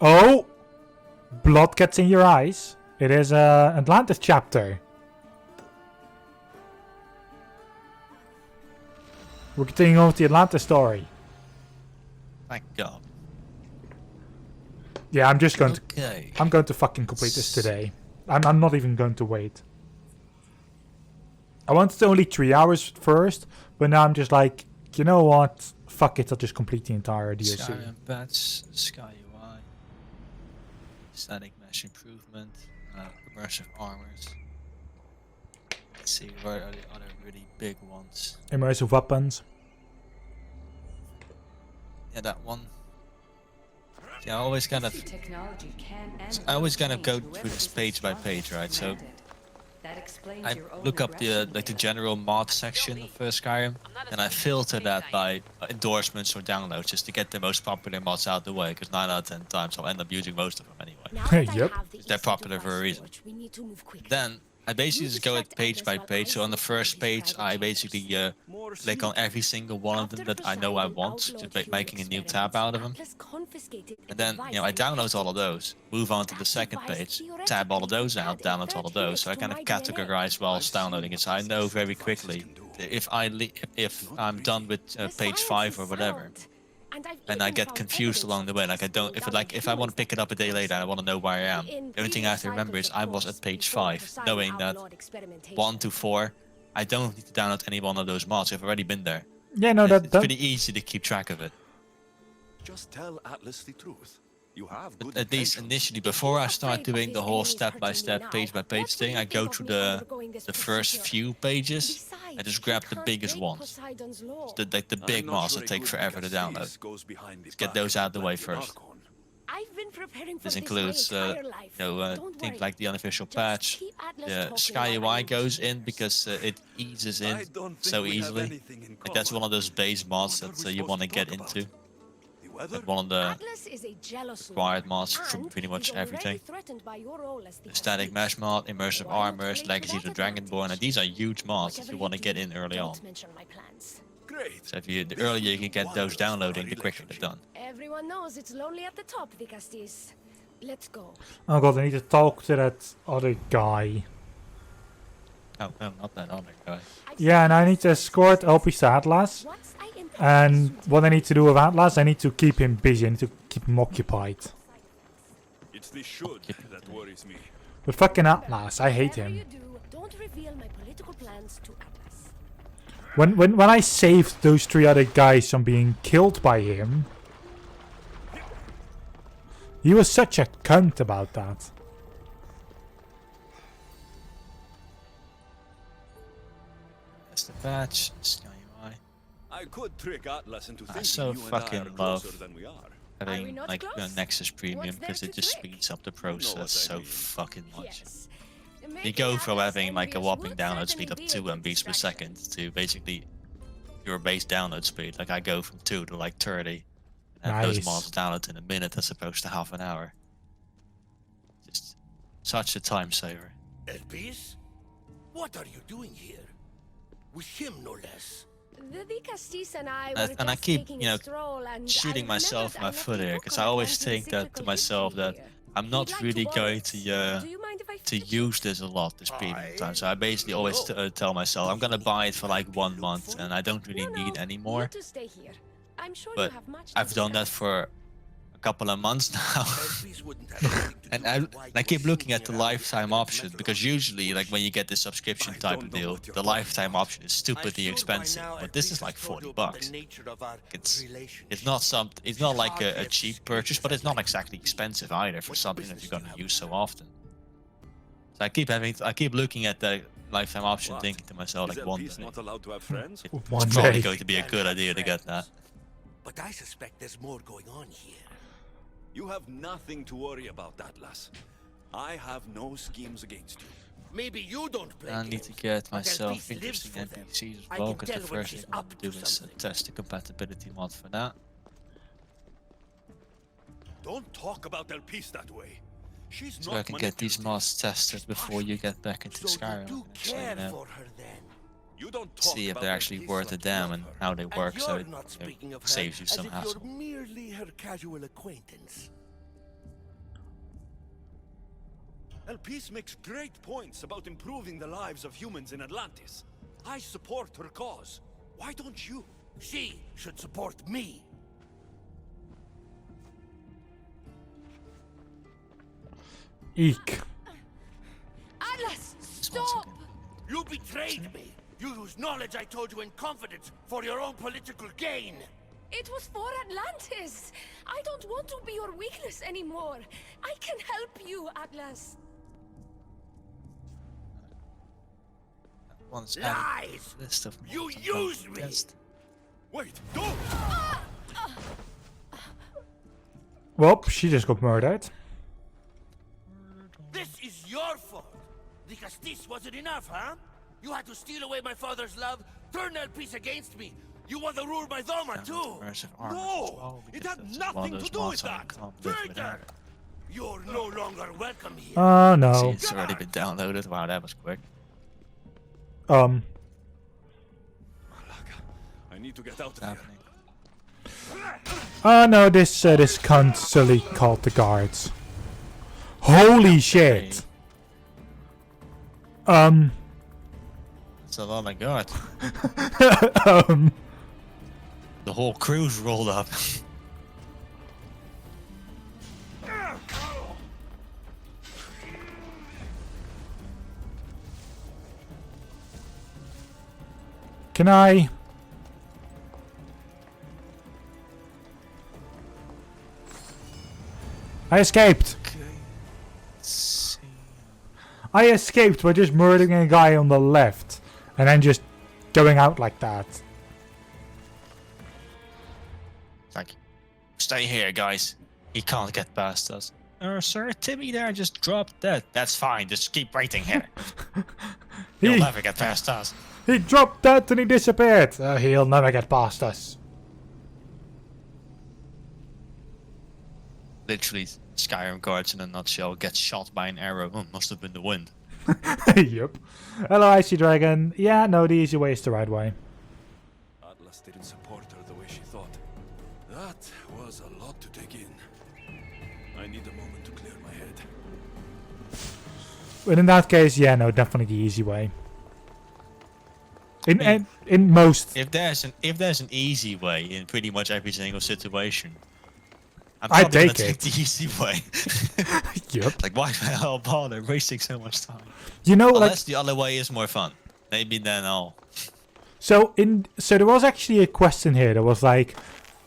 Oh! Blood gets in your eyes. It is a Atlantis chapter. We're continuing on with the Atlantis story. Thank God. Yeah, I'm just going to... Okay. I'm going to fucking complete this today. I'm not even going to wait. I wanted only 3 hours first, but now I'm just like, you know what? Fuck it, I'll just complete the entire DLC. Skyrim patch, Sky UI, static mesh improvement, immersive armors. Let's see, where are the other really big ones? Immersive weapons. Yeah, that one. Yeah, I always kind of, Technology can and I always will kind of change go whoever through this is page by responsible page, right? So commanded. That explains I your own look up the aggression like the there. general mod section of Skyrim, and I filter that by endorsements or downloads just to get the most popular mods out of the way. Because 9 out of 10 times I'll end up using most of them anyway. Now that I Yep. have the They're easy popular for a device reason. storage, we need to move quickly. Then I basically You just go at distract page by others while page. I So on the sort first these page, private I chambers. basically More click on every single one of them After that I know I Poseidon want, outlawed just human making a new tab experiments, out of them. Atlas confiscated a And then, you know, I device download all of those, move on to the second page, tab all of those out, download all of those. So I kind of categorize whilst downloading it. So I know very quickly if I'm done with The page science 5 is or whatever. sound, and I've And I even get found confused evidence along the of way. Like tests if I want to pick it up a day later, and I want to know where I am. The only thing I have to remember is I was at page 5, knowing that 1 to 4, I don't need to download any one of those mods. I've already been there. Yeah, no, It's that pretty easy to keep track of it. Just tell Atlas the truth. You have But good at least intentions. initially, before I start doing the whole step-by-step, page-by-page thing, I go through the first few pages. I just grab the biggest ones. The big I'm not mods sure that a take good forever to Megaceus download. goes behind the Get back those out of the way like the first. Archon. I've been preparing for This this includes, my entire life. Don't things worry. like the unofficial Just patch. keep Atlas The talking Sky while I UI goes investigate. in because it eases I in don't think so we have easily. anything in Like that's one common. of those base mods What are that we you supposed want to to get talk about? into. The weather? Like one of the Atlas is a jealous required one, mods from and pretty much he's already everything. threatened by your role as The static Castis. mesh mod, immersive Why not armors, play to legacy that of Dragonborn, and advantage? these are huge mods if Whatever you want to do, get in early on. don't mention my plans. Great. So if you, the This earlier you will can be get those wondrous for our downloading, the quicker they're done. Everyone knows it's lonely at the top, the Castis. Let's go. Oh god, I need to talk to that other guy. Oh no, not that other guy. Yeah, and I need to escort Elpis to Atlas. Once I impress And the what I need to do with Atlas, I need to keep him busy. I need to keep him occupied. It's the should that worries me. But fucking Atlas, I hate Whatever him. you do, don't reveal my political plans to Atlas. When I saved those 3 other guys from being killed by him, he was such a cunt about that. That's the patch. Sky UI. I could trick Atlas into thinking so you and fucking I are love closer than we are. Are we Having not like close? Nexus Premium What's there because it to just trick? speeds up the You know what process I so mean. fucking much. Yes. You Making go from Atlas having like a envious whopping would download certainly speed of be a 2 good MBs per distraction. second to basically your base download speed. Like I go from 2 to like 30. And Nice. those mods download in a minute as opposed to half an hour. Just such a time saver. Elpis? What are you doing here? With him, no less. The Castis and I And were I just keep, taking you know, a stroll and shooting I myself in remembered my I left foot a here book because on I always Atlantis think that to cyclical myself history that here. I'm He'd not like really borrow going it. to Do you mind if I to flip use it? this a lot, this premium time. So I basically always tell myself I'm gonna buy it for like 1 month and I don't really need any more. You two stay here. I'm sure But you have much to I've done that discuss. for a couple of months now. Elpis wouldn't have anything to And do I, with why I you keep were looking at the snooping around lifetime with option metal because usually like when you get the subscription I type don't of know deal, what you're the talking lifetime about. option is stupidly expensive. But this is like 40 bucks. It's not it's not like a cheap purchase, but it's not exactly expensive either for something that you're gonna use so often. So I keep looking at the lifetime option, What? thinking to myself Is like one Elpis day not allowed to have friends? it's One probably day. going to be a good idea to get that. But I suspect there's more going on here. You have nothing to worry about, Atlas. I have no schemes against you. Maybe you don't play I need to games, get but myself Elpis lives interesting for them. NPCs as I well, can because the tell when first she's thing I'm up gonna do to is something. test the compatibility mod for that. Don't talk about Elpis that way. She's So not I can get these manipulative. mods tested before you get back into So Skyrim. you do So, care you know, for her then. You don't talk see if about they're actually Elpis worth a like you damn love and her. how they work, And so you're it not speaking of her saves you as some if hassle. you're merely her casual acquaintance. Elpis makes great points about improving the lives of humans in Atlantis. I support her cause. Why don't you? She should support me. Eek. Atlas, This one's stop! okay. You betrayed me. You used knowledge I told you in confidence for your own political gain. It was for Atlantis. I don't want to be your weakness anymore. I can help you, Atlas. One's added Lies! to the list of You mods I'm going used to me! test. Wait, don't! Well, she just got murdered. This is your fault. The Castis wasn't enough, huh? You had to steal away my father's love, turn Elpis against me. You want to rule my Dharma too? Immersive armor as No! well, It because had that's nothing one of to those do mods with I that. can't live without. Traitor! You're no longer welcome here. Oh See, no. it's already been downloaded. Wow, that was quick. Malaka, I need to get out of here. Happening. Oh no, this cunt silly called the guards. Holy shit. That's a lot of god. Um, The whole crew's rolled up. can I? I escaped. I escaped by just murdering a guy on the left and then just going out like that. It's like, stay here, guys. He can't get past us. Sir, Timmy there just dropped dead. That's fine. Just keep waiting here. He'll He, never get past us. he dropped that and he disappeared. He'll never get past us. literally Skyrim guards in a nutshell. Gets shot by an arrow. Oh, must have been the wind. Yep. Hello, Icy Dragon. Yeah, no, the easy way is the right way. Atlas didn't support her the way she thought. That was a lot to take in. I need a moment to clear my head. But in that case, yeah, no, definitely the easy way. In most, If there's an easy way in pretty much every single situation, I'm I probably gonna take it. the easy way. yep. Like, why the hell bother wasting so much time? You know, like, Unless the other way is more fun. Maybe then I'll... so there was actually a question here that was like,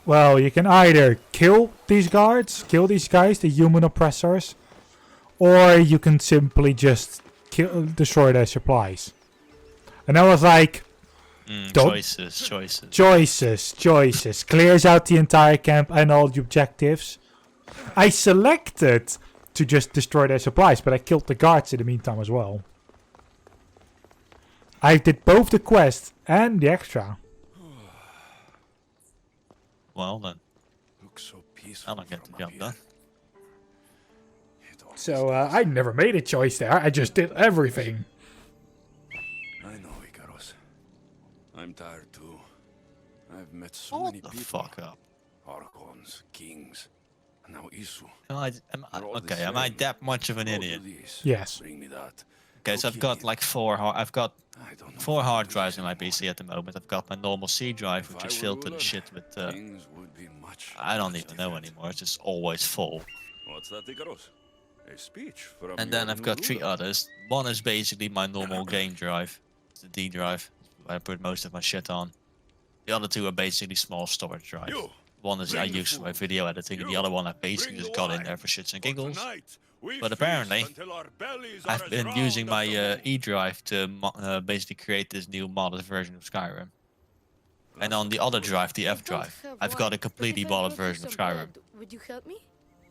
well, you can either kill these guards, kill these guys, the human oppressors, or you can simply just destroy their supplies. And I was like, don't- choices. Clears out the entire camp and all the objectives. I selected to just destroy their supplies, but I killed the guards in the meantime as well. I did both the quest and the extra. Well then, Looks so peaceful I'll not get the from up job here. done. So I never made a choice there. I just did everything. I know, Icarus. I'm tired too. I've met so Hold many the people. fuck up. Archons, kings, and now Isu. Am I They're all the okay, am I same. that much of an Go do idiot? this. Yes. Bring me that. Okay, so I've got like I've got I don't know 4 if I hard can do drives this in my anymore. PC at the moment. I've got my normal C drive, If which I is were filled to the ruler, shit with... things would be much, I don't much even know different. anymore, it's just always full. What's that, Icarus? A speech from And then your I've got new 3 ruler. others. One is basically my normal game drive. It's the D drive. I put most of my shit on. The other 2 are basically small storage drives. You, One is I bring the use for my food. video editing, and the You, other one I basically bring just the got in wine. there for shits and For giggles. tonight, we But feast apparently, until our bellies are I've as been round using as my the moon. E drive to basically create this new modded version of Skyrim. And on the other drive, the F drive, I've got a completely modded version of Skyrim. Would you help me?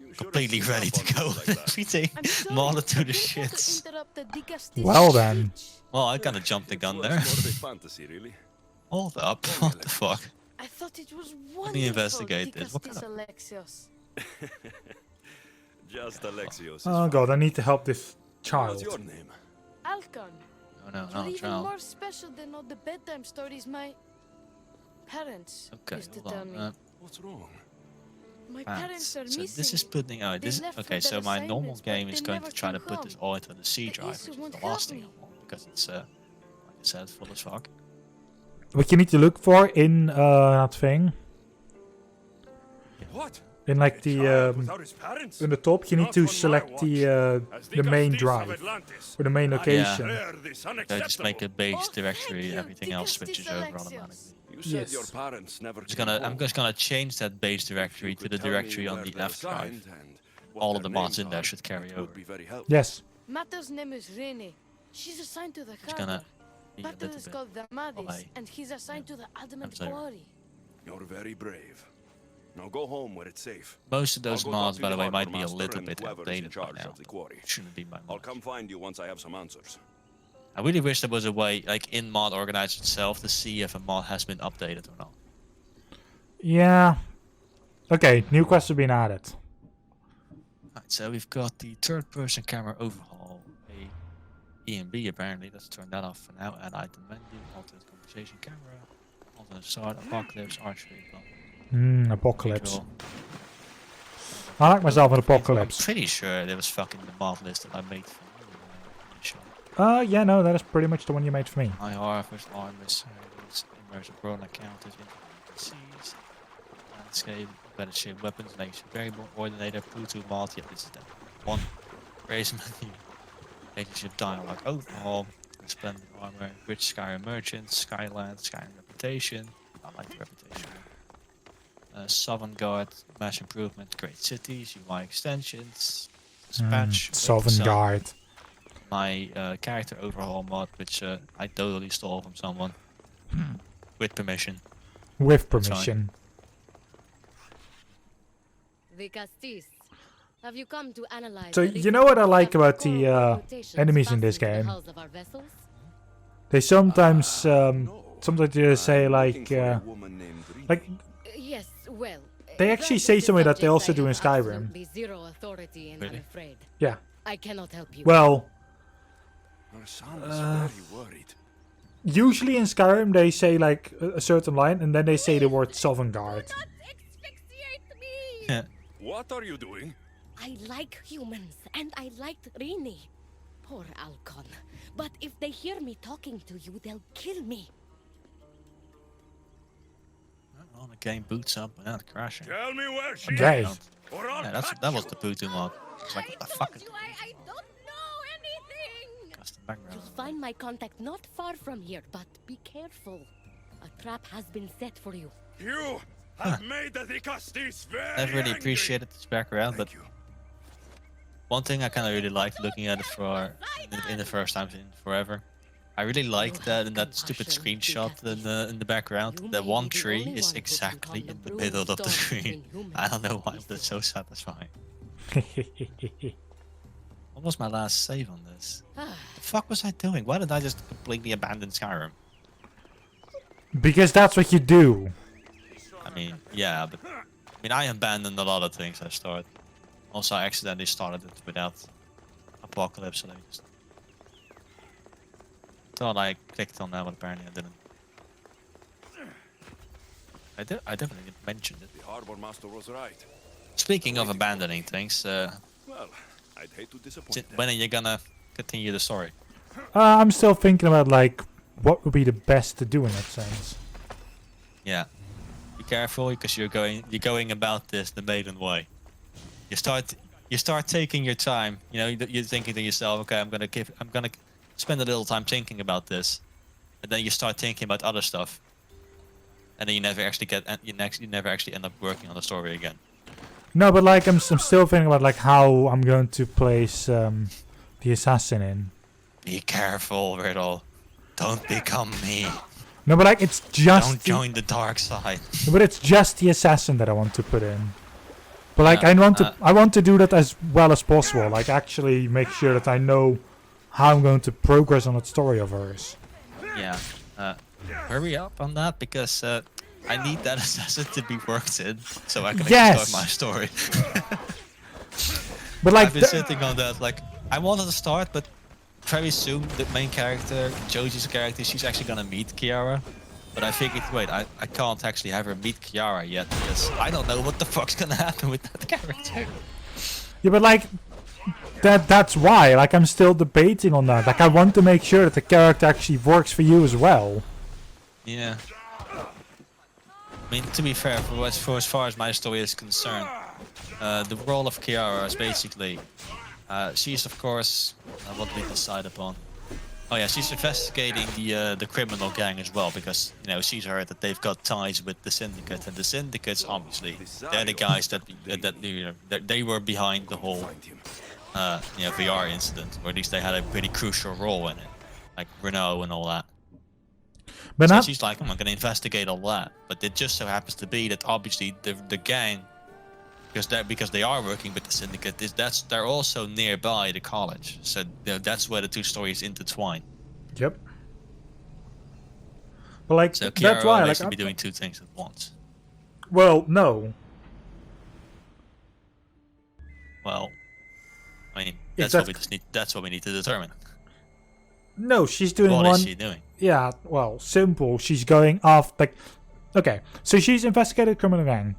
You shouldn't Completely sneak ready up to on go. me like that. Everything I'm sorry, modded to I the didn't want to shits. interrupt the Dicastis Well then. speech. Well, I kinda jumped the gun It was there. more of a fantasy, really. Hold up, what the fuck? I thought it was wonderful. Let me investigate this. What Dicastis kind of- Alexios. Just Alexios. is Oh fine. god, I need to help this What's child. your name? Alcon. No, You're even child. more special than all the bedtime stories my parents Okay, used to hold tell on. me. What's wrong? My Right, parents are so missing. this is putting out They this left okay, for so their my normal assignments, but game they is going never to try to came put this home. all into the C The drive, issue which is won't the help last thing me. I want because it's like I said, full as fuck. What you need to look for in that thing, What? in like A the child without his parents? in the top, you need Not to on my select watch. the As the main Castis of drive Atlantis. or the main I location. declare this So just make a unacceptable. base Oh, thank directory, you, everything else Dicastis switches over Alexios. automatically. You said Yes. your parents never I'm just gonna change that base directory to the directory on the F drive. All of the mods in there should carry over. Yes. Mata's name is Rene. She's assigned to the It's gonna harbor. be a Pater little is bit. called Damadis, away. and he's assigned to the Adamant sorry. Quarry. You're very brave. Now go home where it's safe. Most of those I'll go mods, talk to by the way, harbor might be a master little and bit whoever is in outdated by charge now. of the quarry. Shouldn't be my I'll mod. come find you once I have some answers. I really wish there was a way, like in mod organizer itself, to see if a mod has been updated or not. Yeah. Okay, new quests have been added. Right, so we've got the third-person camera overhaul, a EMB apparently. Let's turn that off for now. Add item menu, alternate conversation camera, alternate start, apocalypse, archery. Apocalypse. I like myself an apocalypse. I'm pretty sure there was fucking the mod list that I made for you. Sure. Yeah, no, that is pretty much the one you made for me. My harvest, armors, immersive drone accounters, NPCs, landscape, better shape weapons, nation variable, ordinator, Pluto mod. Yeah, this is that one. Raise menu, relationship dialogue, overhaul, splendid armor, rich Skyrim merchants, Skyland, Skyrim reputation. I like the reputation. Southern Guard, mass improvement, great cities, UI extensions, dispatch, Southern Sun, Guard. my character overhaul mod, which I totally stole from someone with permission. With That's fine. permission. The Castis. Have you come to analyze So the you know what I like different about the rotations enemies in this fastened to the game? hulls of our vessels? They sometimes No. sometimes they say I'm looking like for a woman named Rita. like Yes, well, They actually say something that they also do in Skyrim. Absolutely zero authority, and Really? I'm afraid Yeah. I cannot help you. Well, Our son is very worried. usually in Skyrim they say like a certain line, and then they say the word Sovngarde. Asphyxiate me! Yeah. What are you doing? I like humans, and I liked Rini. Poor Alcon. But if they hear me talking to you, they'll kill me. Well, the game boots up without crashing. Tell me where she Okay. is, or I'll Yeah, cut that was you. the Bootu mod. It's like, what the fuck is I don't know anything! custom background? You'll find my contact not far from here, but be careful. A trap has been set for you. You have made the Dicastis very Never really angry. appreciated this background, but Thank you. one thing I kind of really liked looking at it for in the first time in forever. I really liked that in that stupid screenshot in the background. The one tree is exactly in the middle of the screen. I don't know why, but it's so satisfying. What was my last save on this? The fuck was I doing? Why did I just completely abandon Skyrim? Because that's what you do. I mean, yeah, but I mean, I abandoned a lot of things I started. Also, I accidentally started it without Apocalypse, so I just thought I clicked on that, but apparently I didn't. I definitely didn't mention it. The harbor master was right. Speaking of abandoning things, Well, I'd hate to disappoint them. when are you gonna continue the story? I'm still thinking about like what would be the best to do in that sense. Yeah, be careful because you're going about this the maiden way. You start taking your time. You know, you're thinking to yourself, okay, I'm gonna spend a little time thinking about this, and then you start thinking about other stuff, and then you never actually end up working on the story again. No, but like I'm still thinking about like how I'm going to place the assassin in. Be careful, Riddle. Don't become me. No, but like it's just Don't join the dark side. but it's just the assassin that I want to put in. But like Yeah, I want to do that as well as possible. Like actually make sure that I know how I'm going to progress on that story of hers. Yeah. Hurry up on that because I need that assassin to be worked in so I can actually Yes! start my story. But like I've been sitting on that. Like I wanted to start, but very soon the main character, Joji's character, she's actually gonna meet Kiara. But I figured, wait, I can't actually have her meet Kiara yet because I don't know what the fuck's gonna happen with that character. yeah, but like that's why like I'm still debating on that. Like I want to make sure that the character actually works for you as well. Yeah. I mean, to be fair, for as far as my story is concerned, the role of Kiara is basically, she's of course, what we decide upon. Oh yeah, she's investigating the criminal gang as well because you know she's heard that they've got ties with the syndicate, and the syndicates obviously they're the guys that they were behind the whole VR incident, or at least they had a pretty crucial role in it, like Renault and all that. But So not she's like, I'm going to investigate all that. But it just so happens to be that obviously the gang, because they are working with the syndicate, they're also nearby the college. So you know, that's where the two stories intertwine. Yep. But like So that's Kiara why will like basically be doing two things at once. well no. Well, I mean, If that's what we need to determine. No, she's doing What one. is she doing? Yeah, well, simple. She's going off like, okay. So she's investigated criminal gang.